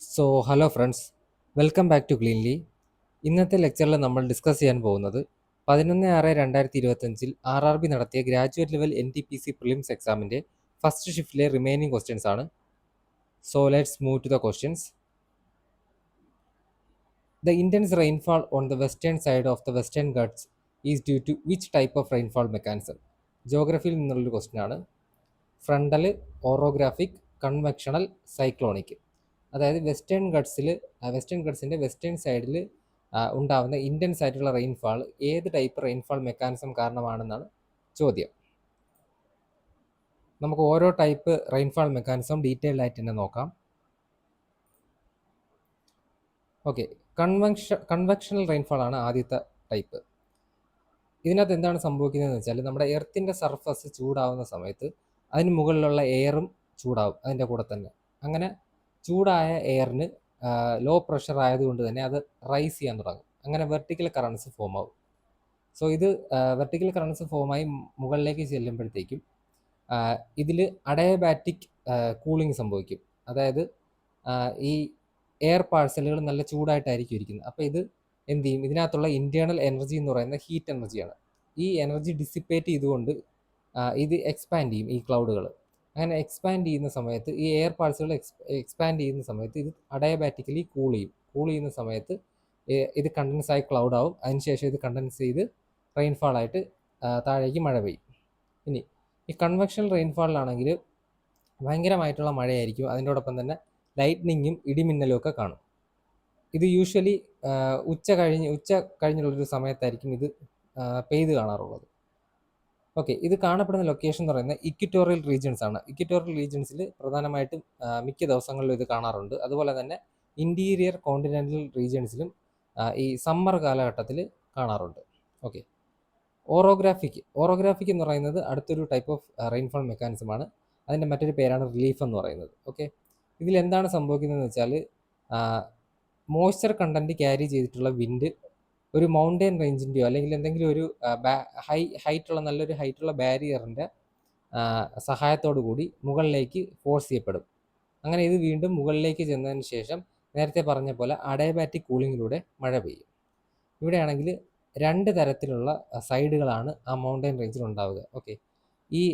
Hello friends, welcome back to cleanly. ഇന്നത്തെ ലെക്ചറിൽ നമ്മൾ ഡിസ്കസ് ചെയ്യാൻ പോകുന്നത് 11/6/2025 RRB നടത്തിയ ഗ്രാജുവേറ്റ് ലെവൽ NTPC പ്രിലിംസ് എക്സാമിൻ്റെ ഫസ്റ്റ് ഷിഫ്റ്റിലെ റിമൈനിങ് ക്വസ്റ്റ്യൻസ് ആണ്. So let's move to the questions. The intense rainfall on the western side of the Western Ghats is due to which type of rainfall mechanism? ജോഗ്രഫിയിൽ നിന്നുള്ളൊരു question ആണ്. Frontal, orographic, convectional, cyclonic. അതായത് western ഗട്ട്സിൻ്റെ western സൈഡിൽ ഉണ്ടാകുന്ന intense ആയിട്ടുള്ള rainfall ഏത് type rainfall mechanism കാരണമാണെന്നാണ് ചോദ്യം. നമുക്ക് ഓരോ ടൈപ്പ് റെയിൻഫാൾ മെക്കാനിസം ഡീറ്റെയിൽഡ് ആയിട്ട് തന്നെ നോക്കാം. ഓക്കെ, കൺവെക്ഷണൽ റെയിൻഫാൾ ആണ് ആദ്യത്തെ ടൈപ്പ്. ഇതിനകത്ത് എന്താണ് സംഭവിക്കുന്നതെന്ന് വെച്ചാൽ നമ്മുടെ എർത്തിൻ്റെ സർഫസ് ചൂടാവുന്ന സമയത്ത് അതിന് മുകളിലുള്ള എയറും ചൂടാവും അതിൻ്റെ കൂടെ തന്നെ. അങ്ങനെ ചൂടായ എയറിന് ലോ പ്രഷർ ആയതുകൊണ്ട് തന്നെ അത് റൈസ് ചെയ്യാൻ തുടങ്ങും. അങ്ങനെ വെർട്ടിക്കൽ കറൻസ് ഫോം ആവും. സോ ഇത് വെർട്ടിക്കൽ കറൻസ് ഫോമായി മുകളിലേക്ക് ചെല്ലുമ്പോഴത്തേക്കും ഇതിൽ അഡയബാറ്റിക് കൂളിംഗ് സംഭവിക്കും. അതായത് ഈ എയർ പാഴ്സലുകൾ നല്ല ചൂടായിട്ടായിരിക്കും ഇരിക്കുന്നത്. അപ്പോൾ ഇത് എന്ത് ചെയ്യും, ഇതിനകത്തുള്ള ഇൻറ്റേർണൽ എനർജി എന്ന് പറയുന്ന ഹീറ്റ് എനർജിയാണ്. ഈ എനർജി ഡിസിപ്പേറ്റ് ചെയ്തുകൊണ്ട് ഇത് എക്സ്പാൻഡ് ചെയ്യും ഈ ക്ലൗഡുകൾ. അങ്ങനെ എക്സ്പാൻഡ് ചെയ്യുന്ന സമയത്ത് ഈ എയർ പാർട്സുകൾ എക്സ്പാൻഡ് ചെയ്യുന്ന സമയത്ത് ഇത് അഡയബാറ്റിക്കലി കൂൾ ചെയ്യുന്ന സമയത്ത് ഇത് കണ്ടൻസ് ആയി ക്ലൗഡ് ആവും. അതിനുശേഷം ഇത് കണ്ടൻസ് ചെയ്ത് റെയിൻഫാൾ ആയിട്ട് താഴേക്ക് മഴ പെയ്യും. ഇനി ഈ കൺവെക്ഷണൽ റെയിൻഫാളിലാണെങ്കിൽ ഭയങ്കരമായിട്ടുള്ള മഴയായിരിക്കും. അതിനോടൊപ്പം തന്നെ ലൈറ്റ്നിങ്ങും ഇടിമിന്നലും ഒക്കെ കാണും. ഇത് യൂഷ്വലി ഉച്ച കഴിഞ്ഞുള്ളൊരു സമയത്തായിരിക്കും ഇത് പെയ്ത് കാണാറുള്ളത്. ഓക്കെ, ഇത് കാണപ്പെടുന്ന ലൊക്കേഷൻ എന്ന് പറയുന്നത് ഇക്വറ്റോറിയൽ റീജിയൻസ് ആണ്. ഇക്വറ്റോറിയൽ റീജിയൻസിൽ പ്രധാനമായിട്ടും മിക്ക ദിവസങ്ങളിലും ഇത് കാണാറുണ്ട്. അതുപോലെ തന്നെ ഇൻറ്റീരിയർ കോണ്ടിനെൻ്റൽ റീജിയൻസിലും ഈ സമ്മർ കാലഘട്ടത്തിൽ കാണാറുണ്ട്. ഓക്കെ, ഓറോഗ്രാഫിക് എന്ന് പറയുന്നത് അടുത്തൊരു ടൈപ്പ് ഓഫ് റെയിൻഫോൾ മെക്കാനിസമാണ്. അതിൻ്റെ മറ്റൊരു പേരാണ് റിലീഫ് എന്ന് പറയുന്നത്. ഓക്കെ, ഇതിലെന്താണ് സംഭവിക്കുന്നതെന്ന് വെച്ചാൽ മോയ്സ്ചർ കണ്ടൻറ്റ് ക്യാരി ചെയ്തിട്ടുള്ള വിൻഡ് ഒരു മൗണ്ടൻ റേഞ്ചിൻ്റെയോ അല്ലെങ്കിൽ എന്തെങ്കിലും ഒരു നല്ലൊരു ഹൈറ്റുള്ള ബാരിയറിൻ്റെ സഹായത്തോടു കൂടി മുകളിലേക്ക് ഫോഴ്സ് ചെയ്യപ്പെടും. അങ്ങനെ ഇത് വീണ്ടും മുകളിലേക്ക് ചെന്നതിന് ശേഷം നേരത്തെ പറഞ്ഞ പോലെ അഡയബാറ്റിക് കൂളിങ്ങിലൂടെ മഴ പെയ്യും. ഇവിടെയാണെങ്കിൽ രണ്ട് തരത്തിലുള്ള സൈഡുകളാണ് ആ മൗണ്ടൻ റേഞ്ചിൽ ഉണ്ടാവുക. ഓക്കെ, ഈ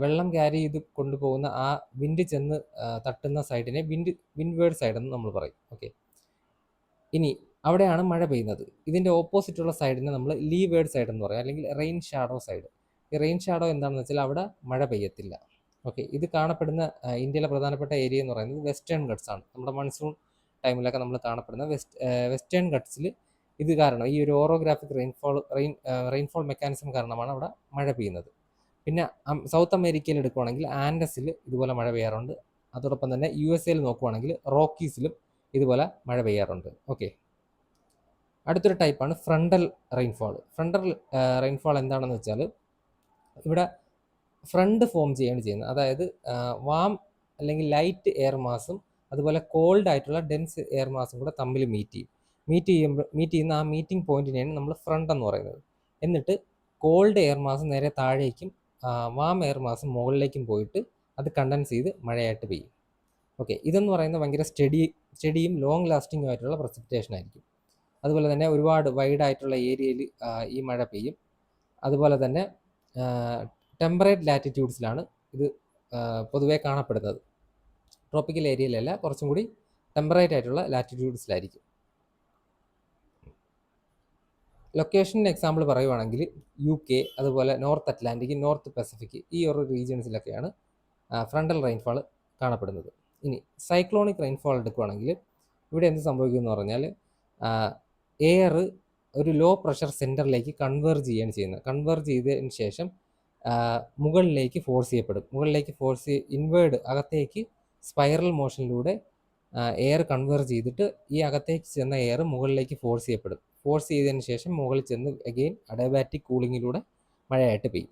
വെള്ളം ക്യാരി ചെയ്ത് കൊണ്ടുപോകുന്ന ആ വിൻഡ് ചെന്ന് തട്ടുന്ന സൈഡിനെ വിൻഡ്വേർഡ് സൈഡ് എന്ന് നമ്മൾ പറയും. ഓക്കെ, ഇനി അവിടെയാണ് മഴ പെയ്യുന്നത്. ഇതിൻ്റെ ഓപ്പോസിറ്റുള്ള സൈഡിനെ നമ്മൾ ലീവേർഡ് സൈഡ് എന്ന് പറയും, അല്ലെങ്കിൽ റെയിൻ ഷാഡോ സൈഡ്. ഈ റെയിൻ ഷാഡോ എന്താണെന്ന് വെച്ചാൽ അവിടെ മഴ പെയ്യത്തില്ല. ഓക്കെ, ഇത് കാണപ്പെടുന്ന ഇന്ത്യയിലെ പ്രധാനപ്പെട്ട ഏരിയ എന്ന് പറയുന്നത് വെസ്റ്റേൺ ഗട്ട്സ് ആണ്. നമ്മുടെ മൺസൂൺ ടൈമിലൊക്കെ നമ്മൾ കാണപ്പെടുന്ന വെസ്റ്റേൺ ഗട്ട്സിൽ ഇത് കാരണം ഈ ഒരു ഓറോഗ്രാഫിക് റെയിൻഫോൾ മെക്കാനിസം കാരണമാണ് അവിടെ മഴ പെയ്യുന്നത്. പിന്നെ സൗത്ത് അമേരിക്കയിൽ എടുക്കുവാണെങ്കിൽ ആൻഡസിൽ ഇതുപോലെ മഴ പെയ്യാറുണ്ട്. അതോടൊപ്പം തന്നെ USA നോക്കുവാണെങ്കിൽ റോക്കീസിലും ഇതുപോലെ മഴ പെയ്യാറുണ്ട്. ഓക്കെ, അടുത്തൊരു ടൈപ്പാണ് ഫ്രണ്ടൽ റെയിൻഫാൾ എന്താണെന്ന് വെച്ചാൽ ഇവിടെ ഫ്രണ്ട് ഫോം ചെയ്യുകയാണ് ചെയ്യുന്നത്. അതായത് വാം അല്ലെങ്കിൽ ലൈറ്റ് എയർ മാസും അതുപോലെ കോൾഡ് ആയിട്ടുള്ള ഡെൻസ് എയർ മാസും കൂടെ തമ്മിൽ മീറ്റ് ചെയ്യുന്ന ആ മീറ്റിംഗ് പോയിന്റിനെയാണ് നമ്മൾ ഫ്രണ്ട് എന്ന് പറയുന്നത്. എന്നിട്ട് കോൾഡ് എയർ മാസം നേരെ താഴേക്കും വാം എയർ മാസം മുകളിലേക്കും പോയിട്ട് അത് കണ്ടൻസ് ചെയ്ത് മഴയായിട്ട് പെയ്യും. ഓക്കെ, ഇതെന്ന് പറയുന്നത് ഭയങ്കര സ്റ്റഡിയും ലോങ് ലാസ്റ്റിംഗും ആയിട്ടുള്ള പ്രസിപ്പിറ്റേഷൻ ആയിരിക്കും. അതുപോലെ തന്നെ ഒരുപാട് വൈഡ് ആയിട്ടുള്ള ഏരിയയിൽ ഈ മഴ പെയ്യും. അതുപോലെ തന്നെ ടെമ്പറേറ്റ് ലാറ്റിറ്റ്യൂഡ്സിലാണ് ഇത് പൊതുവേ കാണപ്പെടുന്നത്. ട്രോപ്പിക്കൽ ഏരിയയിലല്ല, കുറച്ചും കൂടി ടെമ്പറേറ്റ് ആയിട്ടുള്ള ലാറ്റിറ്റ്യൂഡ്സിലായിരിക്കും. ലൊക്കേഷൻ എക്സാമ്പിൾ പറയുവാണെങ്കിൽ UK, അതുപോലെ നോർത്ത് അറ്റ്ലാന്റിക്, നോർത്ത് പസഫിക്, ഈ ഒരു റീജിയൻസിലൊക്കെയാണ് ഫ്രണ്ടൽ റെയിൻഫാൾ കാണപ്പെടുന്നത്. ഇനി സൈക്ലോണിക് റെയിൻഫാൾ എടുക്കുകയാണെങ്കിൽ ഇവിടെ എന്ത് സംഭവിക്കുമെന്ന് പറഞ്ഞാൽ എയർ ഒരു ലോ പ്രഷർ സെൻറ്ററിലേക്ക് കൺവേർജ് ചെയ്തതിന് ശേഷം മുകളിലേക്ക് ഫോഴ്സ് ഇൻവേർഡ് അകത്തേക്ക് സ്പൈറൽ മോഷനിലൂടെ എയർ കൺവേർജ് ചെയ്തിട്ട് ഈ അകത്തേക്ക് ചെന്ന എയർ മുകളിലേക്ക് ഫോഴ്സ് ചെയ്തതിന് ശേഷം മുകളിൽ ചെന്ന് അഗെയിൻ അഡയബാറ്റിക് കൂളിങ്ങിലൂടെ മഴയായിട്ട് പെയ്യും.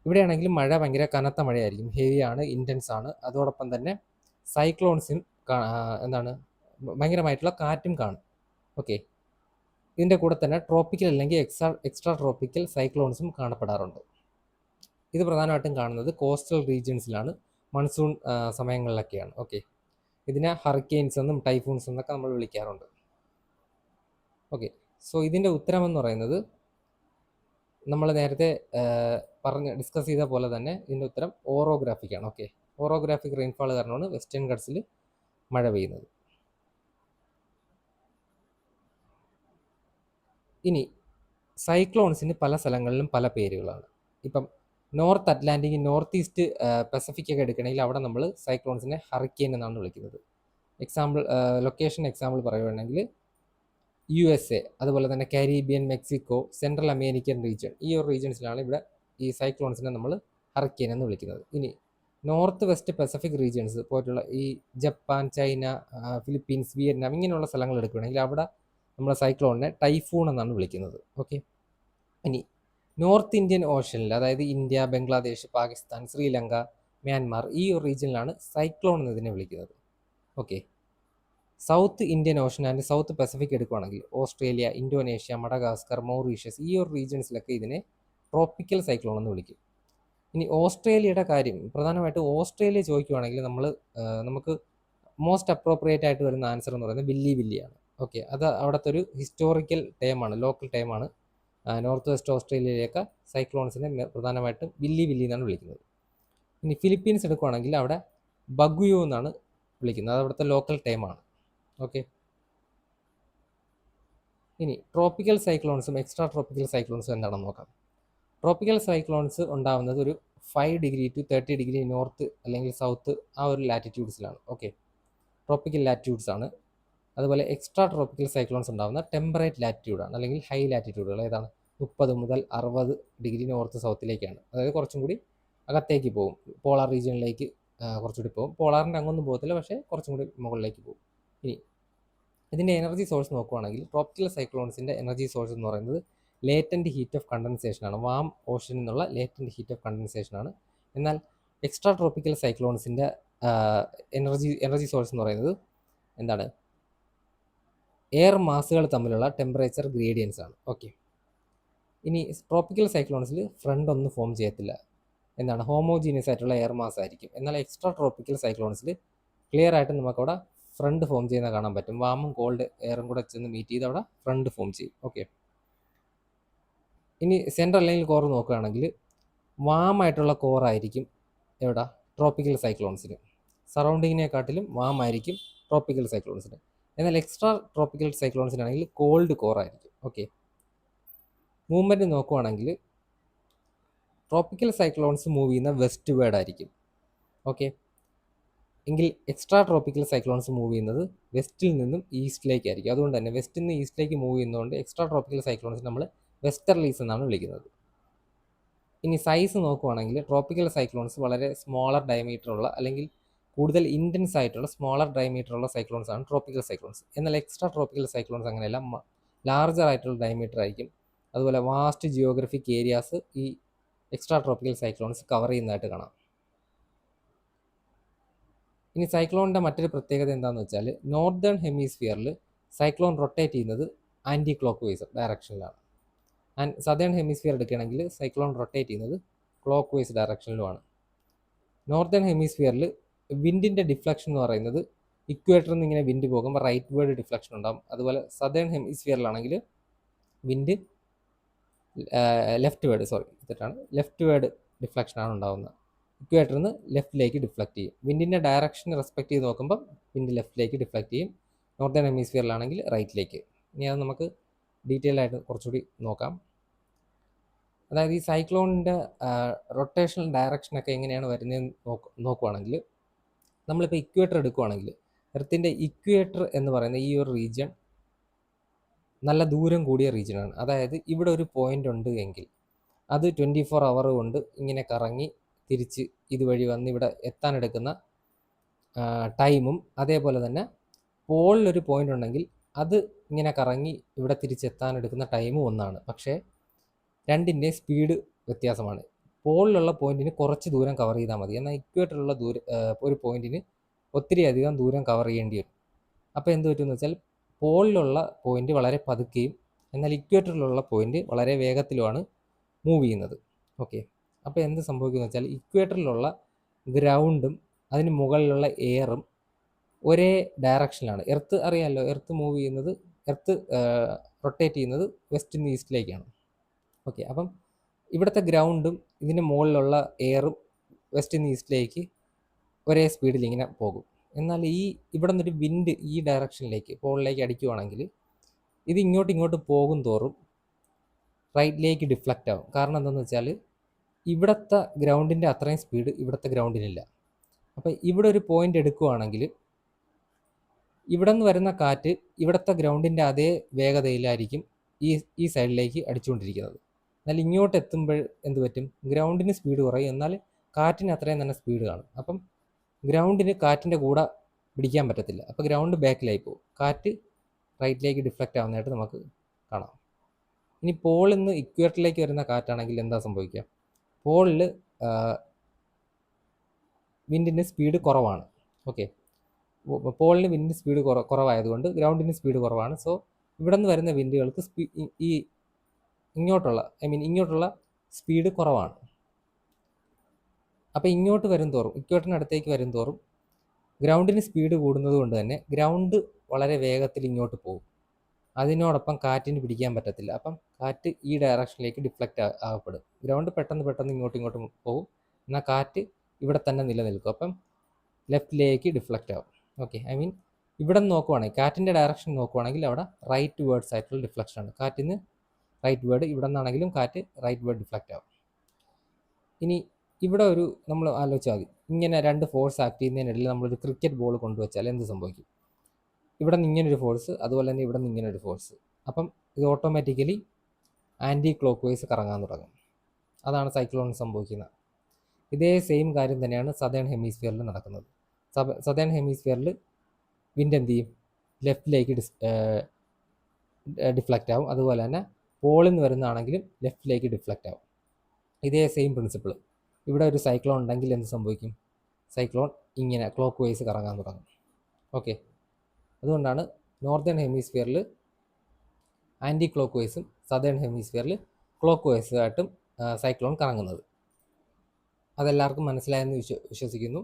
ഇവിടെയാണെങ്കിൽ മഴ ഭയങ്കര കനത്ത മഴയായിരിക്കും, ഹെവിയാണ്, ഇൻറ്റൻസ് ആണ്. അതോടൊപ്പം തന്നെ സൈക്ലോൺസും ഭയങ്കരമായിട്ടുള്ള കാറ്റും കാണും. ഓക്കെ, ഇതിൻ്റെ കൂടെ തന്നെ ട്രോപ്പിക്കൽ അല്ലെങ്കിൽ എക്സ്ട്രാ ട്രോപ്പിക്കൽ സൈക്ലോൺസും കാണപ്പെടാറുണ്ട്. ഇത് പ്രധാനമായിട്ടും കാണുന്നത് കോസ്റ്റൽ റീജിയൻസിലാണ്, മൺസൂൺ സമയങ്ങളിലൊക്കെയാണ്. ഓക്കെ, ഇതിനെ ഹറിക്കെയിൻസ് എന്നും ടൈഫൂൺസ് എന്നൊക്കെ നമ്മൾ വിളിക്കാറുണ്ട്. ഓക്കെ, സോ ഇതിൻ്റെ ഉത്തരമെന്ന് പറയുന്നത് നമ്മൾ നേരത്തെ ഡിസ്കസ് ചെയ്ത പോലെ തന്നെ ഇതിൻ്റെ ഉത്തരം ഓറോഗ്രാഫിക് ആണ്. ഓക്കെ, ഓറോഗ്രാഫിക് റെയിൻഫാൾ കാരണമാണ് വെസ്റ്റേൺ ഗട്ട്സിൽ മഴ പെയ്യുന്നത്. ഇനി സൈക്ലോൺസിന് പല സ്ഥലങ്ങളിലും പല പേരുകളാണ്. ഇപ്പം north Atlantic, north east Pacific ഒക്കെ എടുക്കണമെങ്കിൽ അവിടെ നമ്മൾ സൈക്ലോൺസിനെ ഹറിക്കെയിൻ എന്നാണ് വിളിക്കുന്നത്. ലൊക്കേഷൻ എക്സാമ്പിൾ പറയുകയാണെങ്കിൽ USA, അതുപോലെ തന്നെ കാരീബിയൻ, മെക്സിക്കോ, സെൻട്രൽ അമേരിക്കൻ റീജിയൻ, ഈ ഒരു റീജിയൻസിലാണ് ഇവിടെ ഈ സൈക്ലോൺസിനെ നമ്മൾ ഹറിക്കെയിൻ എന്ന് വിളിക്കുന്നത്. ഇനി നോർത്ത് വെസ്റ്റ് പസഫിക് റീജിയൻസ് പോയിട്ടുള്ള ഈ ജപ്പാൻ, ചൈന, ഫിലിപ്പീൻസ്, വിയറ്റ്നാം ഇങ്ങനെയുള്ള സ്ഥലങ്ങൾ എടുക്കുകയാണെങ്കിൽ അവിടെ നമ്മൾ സൈക്ലോണിനെ ടൈഫൂൺ എന്നാണ് വിളിക്കുന്നത്. ഓക്കെ, ഇനി നോർത്ത് ഇന്ത്യൻ ഓഷനിൽ, അതായത് ഇന്ത്യ, ബംഗ്ലാദേശ്, പാകിസ്ഥാൻ, ശ്രീലങ്ക, മ്യാൻമാർ, ഈ ഒരു റീജിയനിലാണ് സൈക്ലോൺ എന്നതിനെ വിളിക്കുന്നത്. Okay, south Indian Ocean and south Pacific എടുക്കുകയാണെങ്കിൽ ഓസ്ട്രേലിയ, ഇന്തോനേഷ്യ, മഡഗാസ്കർ, മൗറീഷ്യസ്, ഈ ഒരു റീജിയൻസിലൊക്കെ ഇതിനെ ട്രോപ്പിക്കൽ സൈക്ലോൺ എന്ന് വിളിക്കും. ഇനി ഓസ്ട്രേലിയയുടെ കാര്യം, പ്രധാനമായിട്ട് ഓസ്ട്രേലിയ ചോദിക്കുകയാണെങ്കിൽ നമുക്ക് മോസ്റ്റ് അപ്രോപ്രിയേറ്റ് ആയിട്ട് വരുന്ന ആൻസർ എന്ന് പറയുന്നത് വില്ലി വില്ലിയാണ്. ഓക്കെ, അത് അവിടുത്തെ ഒരു ഹിസ്റ്റോറിക്കൽ ടേമാണ്, ലോക്കൽ ടേമാണ്. നോർത്ത് വെസ്റ്റ് ഓസ്ട്രേലിയയിലേക്ക് സൈക്ലോൺസിനെ പ്രധാനമായിട്ടും വില്ലി വില്ലി എന്നാണ് വിളിക്കുന്നത്. ഇനി ഫിലിപ്പീൻസ് എടുക്കുകയാണെങ്കിൽ അവിടെ ബഗുയോ എന്നാണ് വിളിക്കുന്നത്, അത് അവിടുത്തെ ലോക്കൽ ടേമാണ്. ഓക്കെ, ഇനി ട്രോപ്പിക്കൽ സൈക്ലോൺസും എക്സ്ട്രാ ട്രോപ്പിക്കൽ സൈക്ലോൺസും എന്താണെന്ന് നോക്കാം. ട്രോപ്പിക്കൽ സൈക്ലോൺസ് ഉണ്ടാകുന്നത് ഒരു 5 ഡിഗ്രി ടു 30 ഡിഗ്രി നോർത്ത് അല്ലെങ്കിൽ സൗത്ത്, ആ ഒരു ലാറ്റിറ്റ്യൂഡ്സിലാണ്. ഓക്കെ, ട്രോപ്പിക്കൽ ലാറ്റിറ്റ്യൂഡ്സ് ആണ്. അതുപോലെ എക്സ്ട്രാ ട്രോപ്പിക്കൽ സൈക്ലോൺസ് ഉണ്ടാകുന്ന ടെമ്പറേറ്റ് ലാറ്റിറ്റ്യൂഡാണ്, അല്ലെങ്കിൽ ഹൈ ലാറ്റിറ്റ്യൂഡുകൾ. ഏതാണ്? 30 മുതൽ 60 ഡിഗ്രി നോർത്ത് സൗത്തിലേക്കാണ്. അതായത് കുറച്ചും കൂടി അകത്തേക്ക് പോകും, പോളാർ റീജിയനിലേക്ക് കുറച്ചുകൂടി പോകും. പോളാറിൻ്റെ അങ്ങൊന്നും പോകത്തില്ല, പക്ഷേ കുറച്ചും കൂടി മുകളിലേക്ക് പോകും. ഇനി ഇതിൻ്റെ എനർജി സോഴ്സ് നോക്കുകയാണെങ്കിൽ ട്രോപ്പിക്കൽ സൈക്ലോൺസിൻ്റെ എനർജി സോഴ്സ് എന്ന് പറയുന്നത് ലേറ്റൻറ്റ് ഹീറ്റ് ഓഫ് കണ്ടൻസേഷനാണ്, വാം ഓഷനിൽ നിന്നുള്ള ലേറ്റൻറ്റ് ഹീറ്റ് ഓഫ് കണ്ടൻസേഷനാണ്. എന്നാൽ എക്സ്ട്രാ ട്രോപ്പിക്കൽ സൈക്ലോൺസിൻ്റെ എനർജി സോഴ്സ് എന്ന് പറയുന്നത് എന്താണ്? എയർ മാസുകൾ തമ്മിലുള്ള ടെമ്പറേച്ചർ ഗ്രേഡിയൻസ് ആണ്. ഓക്കെ, ഇനി ട്രോപ്പിക്കൽ സൈക്ലോൺസിൽ ഫ്രണ്ട് ഒന്നും ഫോം ചെയ്യത്തില്ല, എന്താണ്? ഹോമോജീനിയസ് ആയിട്ടുള്ള എയർ മാസ് ആയിരിക്കും. എന്നാൽ എക്സ്ട്രാ ട്രോപ്പിക്കൽ സൈക്ലോൺസിൽ ക്ലിയർ ആയിട്ട് നമുക്കവിടെ ഫ്രണ്ട് ഫോം ചെയ്യുന്ന കാണാൻ പറ്റും. വാമും കോൾഡ് എയറും കൂടെ ചെന്ന് മീറ്റ് ചെയ്ത് അവിടെ ഫ്രണ്ട് ഫോം ചെയ്യും. ഓക്കെ, ഇനി സെൻട്രൽ അല്ലെങ്കിൽ കോർ നോക്കുകയാണെങ്കിൽ വാമായിട്ടുള്ള കോറായിരിക്കും എവിടെ? ട്രോപ്പിക്കൽ സൈക്ലോൺസിന്. സറൗണ്ടിങ്ങിനെക്കാട്ടിലും വാമായിരിക്കും ട്രോപ്പിക്കൽ സൈക്ലോൺസിന്. എന്നാൽ എക്സ്ട്രാ ട്രോപ്പിക്കൽ സൈക്ലോൺസിനാണെങ്കിൽ കോൾഡ് കോറായിരിക്കും. ഓക്കെ, മൂവ്മെൻറ്റ് നോക്കുവാണെങ്കിൽ ട്രോപ്പിക്കൽ സൈക്ലോൺസ് മൂവ് ചെയ്യുന്ന വെസ്റ്റ് വേർഡ് ആയിരിക്കും. ഓക്കെ, എങ്കിൽ എക്സ്ട്രാ ട്രോപ്പിക്കൽ സൈക്ലോൺസ് മൂവ് ചെയ്യുന്നത് വെസ്റ്റിൽ നിന്നും ഈസ്റ്റിലേക്കായിരിക്കും. അതുകൊണ്ട് തന്നെ വെസ്റ്റിൽ നിന്ന് ഈസ്റ്റിലേക്ക് മൂവ് ചെയ്യുന്നതുകൊണ്ട് എക്സ്ട്രാ ട്രോപ്പിക്കൽ സൈക്ലോൺസ് നമ്മൾ വെസ്റ്റർലീസ് എന്നാണ് വിളിക്കുന്നത്. ഇനി സൈസ് നോക്കുവാണെങ്കിൽ ട്രോപ്പിക്കൽ സൈക്ലോൺസ് വളരെ സ്മോളർ ഡയമീറ്റർ ഉള്ള, അല്ലെങ്കിൽ കൂടുതൽ ഇൻറ്റൻസ് ആയിട്ടുള്ള സ്മോളർ ഡയമീറ്റർ ഉള്ള സൈക്ലോൺസ് ആണ് ട്രോപ്പിക്കൽ സൈക്ലോൺസ്. എന്നാൽ എക്സ്ട്രാ ട്രോപ്പിക്കൽ സൈക്ലോൺസ് അങ്ങനെയല്ല, ലാർജർ ആയിട്ടുള്ള ഡയമീറ്റർ ആയിരിക്കും. അതുപോലെ വാസ്റ്റ് ജിയോഗ്രഫിക് ഏരിയാസ് ഈ എക്സ്ട്രാ ട്രോപ്പിക്കൽ സൈക്ലോൺസ് കവർ ചെയ്യുന്നതായിട്ട് കാണാം. ഇനി സൈക്ലോണിൻ്റെ മറ്റൊരു പ്രത്യേകത എന്താണെന്ന് വെച്ചാൽ നോർത്തേൺ ഹെമിസ്ഫിയറിൽ സൈക്ലോൺ റൊട്ടേറ്റ് ചെയ്യുന്നത് ആൻറ്റി ക്ലോക്ക് വൈസ് ഡയറക്ഷനിലാണ്. ആൻഡ് സദേൺ ഹെമിസ്ഫിയർ എടുക്കുകയാണെങ്കിൽ സൈക്ലോൺ റൊട്ടേറ്റ് ചെയ്യുന്നത് ക്ലോക്ക് വൈസ് ഡയറക്ഷനിലുമാണ്. നോർത്തേൺ ഹെമിസ്ഫിയറിൽ വിൻഡിൻ്റെ ഡിഫ്ലക്ഷൻ എന്ന് പറയുന്നത് ഇക്വേറ്ററിൽ നിന്ന് ഇങ്ങനെ വിൻഡ് പോകുമ്പോൾ റൈറ്റ് വേർഡ് ഡിഫ്ലക്ഷൻ ഉണ്ടാകും. അതുപോലെ സദേൺ ഹെമിസ്ഫിയറിലാണെങ്കിൽ വിൻഡ് ലെഫ്റ്റ് വേർഡ് ഡിഫ്ലക്ഷനാണ് ഉണ്ടാകുന്നത്. ഇക്വേറ്ററിൽ നിന്ന് ലെഫ്റ്റിലേക്ക് ഡിഫ്ലക്റ്റ് ചെയ്യും. വിൻഡിൻ്റെ ഡയറക്ഷൻ റെസ്പെക്ട് ചെയ്ത് നോക്കുമ്പോൾ വിൻഡ് ലെഫ്റ്റിലേക്ക് ഡിഫ്ലക്റ്റ് ചെയ്യും. നോർത്തേൺ ഹെമിസ്ഫിയറിലാണെങ്കിൽ റൈറ്റിലേക്ക്. ഇനി അത് നമുക്ക് ഡീറ്റെയിൽ ആയിട്ട് കുറച്ചുകൂടി നോക്കാം. അതായത് ഈ സൈക്ലോണിൻ്റെ റൊട്ടേഷണൽ ഡയറക്ഷനൊക്കെ എങ്ങനെയാണ് വരുന്നതെന്ന് നോക്കുവാണെങ്കിൽ നമ്മളിപ്പോൾ ഇക്വേറ്റർ എടുക്കുവാണെങ്കിൽ എർത്തിൻ്റെ ഇക്വേറ്റർ എന്ന് പറയുന്ന ഈ ഒരു റീജിയൻ നല്ല ദൂരം കൂടിയ റീജിയനാണ്. അതായത് ഇവിടെ ഒരു പോയിൻ്റ് ഉണ്ട് എങ്കിൽ അത് 24 അവർ കൊണ്ട് ഇങ്ങനെ കറങ്ങി തിരിച്ച് ഇതുവഴി വന്ന് ഇവിടെ എത്താനെടുക്കുന്ന ടൈമും, അതേപോലെ തന്നെ പോളിലൊരു പോയിൻ്റ് ഉണ്ടെങ്കിൽ അത് ഇങ്ങനെ കറങ്ങി ഇവിടെ തിരിച്ചെത്താനെടുക്കുന്ന ടൈമും ഒന്നാണ്. പക്ഷേ രണ്ടിൻ്റെ സ്പീഡ് വ്യത്യാസമാണ്. പോളിലുള്ള പോയിന്റിന് കുറച്ച് ദൂരം കവർ ചെയ്താൽ മതി, എന്നാൽ ഇക്വേറ്ററിലുള്ള ഒരു പോയിന്റിന് ഒത്തിരി അധികം ദൂരം കവർ ചെയ്യേണ്ടി വരും. അപ്പോൾ എന്ത് പറ്റുമെന്ന് വെച്ചാൽ പോളിലുള്ള പോയിന്റ് വളരെ പതുക്കെയും എന്നാൽ ഇക്വേറ്ററിലുള്ള പോയിന്റ് വളരെ വേഗത്തിലുമാണ് മൂവ് ചെയ്യുന്നത്. ഓക്കെ, അപ്പോൾ എന്ത് സംഭവിക്കുന്നത് വെച്ചാൽ ഇക്വേറ്ററിലുള്ള ഗ്രൗണ്ടും അതിന് മുകളിലുള്ള എയറും ഒരേ ഡയറക്ഷനിലാണ്. എർത്ത് അറിയാമല്ലോ, എർത്ത് മൂവ് ചെയ്യുന്നത്, എർത്ത് റൊട്ടേറ്റ് ചെയ്യുന്നത് വെസ്റ്റിൽ നിന്ന് ഈസ്റ്റിലേക്കാണ്. ഓക്കെ, അപ്പം ഇവിടുത്തെ ഗ്രൗണ്ടും ഇതിൻ്റെ മുകളിലുള്ള എയറും വെസ്റ്റിൽ നിന്ന് ഈസ്റ്റിലേക്ക് ഒരേ സ്പീഡിൽ ഇങ്ങനെ പോകും. എന്നാൽ ഇവിടെ നിന്നൊരു വിൻഡ് ഈ ഡയറക്ഷനിലേക്ക് പോളിലേക്ക് അടിക്കുവാണെങ്കിൽ ഇത് ഇങ്ങോട്ട് പോകും തോറും റൈറ്റിലേക്ക് ഡിഫ്ലക്റ്റ് ആവും. കാരണം എന്താണെന്ന് വെച്ചാൽ ഇവിടുത്തെ ഗ്രൗണ്ടിൻ്റെ അത്രയും സ്പീഡ് ഇവിടുത്തെ ഗ്രൗണ്ടിനില്ല. അപ്പോൾ ഇവിടെ ഒരു പോയിന്റ് എടുക്കുവാണെങ്കിൽ ഇവിടെ നിന്ന് വരുന്ന കാറ്റ് ഇവിടുത്തെ ഗ്രൗണ്ടിൻ്റെ അതേ വേഗതയിലായിരിക്കും ഈ സൈഡിലേക്ക് അടിച്ചുകൊണ്ടിരിക്കുന്നത്. എന്നാൽ ഇങ്ങോട്ട് എത്തുമ്പോൾ എന്ത് പറ്റും? ഗ്രൗണ്ടിന് സ്പീഡ് കുറയും, എന്നാൽ കാറ്റിന് അത്രയും തന്നെ സ്പീഡ് കാണും. അപ്പം ഗ്രൗണ്ടിന് കാറ്റിൻ്റെ കൂടെ പിടിക്കാൻ പറ്റത്തില്ല. അപ്പോൾ ഗ്രൗണ്ട് ബാക്കിലായി പോകും. കാറ്റ് റൈറ്റിലേക്ക് ഡിഫ്ലക്റ്റ് ആവുന്നതായിട്ട് നമുക്ക് കാണാം. ഇനി പോളിൽ നിന്ന് ഇക്വേറ്ററിലേക്ക് വരുന്ന കാറ്റാണെങ്കിൽ എന്താ സംഭവിക്കുക? പോളിൽ വിൻഡിന് സ്പീഡ് കുറവാണ്. ഓക്കെ, പോളിന് വിൻഡിന് സ്പീഡ് കുറവായതുകൊണ്ട് ഗ്രൗണ്ടിന് സ്പീഡ് കുറവാണ്. സോ ഇവിടെ നിന്ന് വരുന്ന വിൻഡുകൾക്ക് ഇങ്ങോട്ടുള്ള സ്പീഡ് കുറവാണ്. അപ്പോൾ ഇങ്ങോട്ട് വരും തോറും, ഇക്വേറ്ററിനടുത്തേക്ക് വരും തോറും ഗ്രൗണ്ടിന് സ്പീഡ് കൂടുന്നത് കൊണ്ട് തന്നെ ഗ്രൗണ്ട് വളരെ വേഗത്തിൽ ഇങ്ങോട്ട് പോകും. അതിനോടൊപ്പം കാറ്റിന് പിടിക്കാൻ പറ്റത്തില്ല. അപ്പം കാറ്റ് ഈ ഡയറക്ഷനിലേക്ക് ഡിഫ്ലക്റ്റ് ആകപ്പെടും. ഗ്രൗണ്ട് പെട്ടെന്ന് ഇങ്ങോട്ടും പോകും, എന്നാൽ കാറ്റ് ഇവിടെ തന്നെ നിലനിൽക്കും. അപ്പം ലെഫ്റ്റിലേക്ക് ഡിഫ്ലക്റ്റ് ആവും. ഓക്കെ, ഇവിടെ നിന്ന് നോക്കുവാണെങ്കിൽ, കാറ്റിൻ്റെ ഡയറക്ഷൻ നോക്കുവാണെങ്കിൽ അവിടെ റൈറ്റ് വേർഡ്സ് ആയിട്ടുള്ള ഡിഫ്ലക്ഷനാണ്. കാറ്റിന് റൈറ്റ് വേർഡ്, ഇവിടെ നിന്നാണെങ്കിലും കാറ്റ് റൈറ്റ് വേർഡ് ഡിഫ്ലക്റ്റ് ആവും. ഇനി ഇവിടെ നമ്മൾ ആലോചിച്ചാൽ മതി, ഇങ്ങനെ രണ്ട് ഫോഴ്സ് ആക്ട് ചെയ്യുന്നതിനിടയിൽ നമ്മളൊരു ക്രിക്കറ്റ് ബോൾ കൊണ്ടുവച്ചാൽ എന്ത് സംഭവിക്കും? ഇവിടെ നിന്ന് ഇങ്ങനൊരു ഫോഴ്സ്, അതുപോലെ തന്നെ ഇവിടെ നിന്ന് ഇങ്ങനൊരു ഫോഴ്സ്. അപ്പം ഇത് ഓട്ടോമാറ്റിക്കലി ആൻറ്റി ക്ലോക്ക് വൈസ് കറങ്ങാൻ തുടങ്ങും. അതാണ് സൈക്ലോൺ സംഭവിക്കുന്നത്. ഇതേ സെയിം കാര്യം തന്നെയാണ് സദേൺ ഹെമിസ്ഫിയറിൽ നടക്കുന്നത്. സദേൺ ഹെമിസ്ഫിയറിൽ വിൻഡ് എന്ത് ചെയ്യും? ലെഫ്റ്റിലേക്ക് ഡിഫ്ലക്റ്റ് ആവും. അതുപോലെ തന്നെ പോളിൽ നിന്ന് വരുന്നതാണെങ്കിലും ലെഫ്റ്റിലേക്ക് ഡിഫ്ലക്റ്റ് ആവും. ഇതേ സെയിം പ്രിൻസിപ്പിൾ. ഇവിടെ ഒരു സൈക്ലോൺ ഉണ്ടെങ്കിൽ എന്ത് സംഭവിക്കും? സൈക്ലോൺ ഇങ്ങനെ ക്ലോക്ക് വൈസ് കറങ്ങാൻ തുടങ്ങും. ഓക്കെ, അതുകൊണ്ടാണ് നോർത്തേൺ ഹെമിസ്ഫിയറിൽ ആൻറ്റി ക്ലോക്ക് വൈസും സദേൺ ഹെമിസ്ഫിയറിൽ ക്ലോക്ക് വൈസുമായിട്ടും സൈക്ലോൺ കറങ്ങുന്നത്. അതെല്ലാവർക്കും മനസ്സിലായെന്ന് വിശ്വസിക്കുന്നു.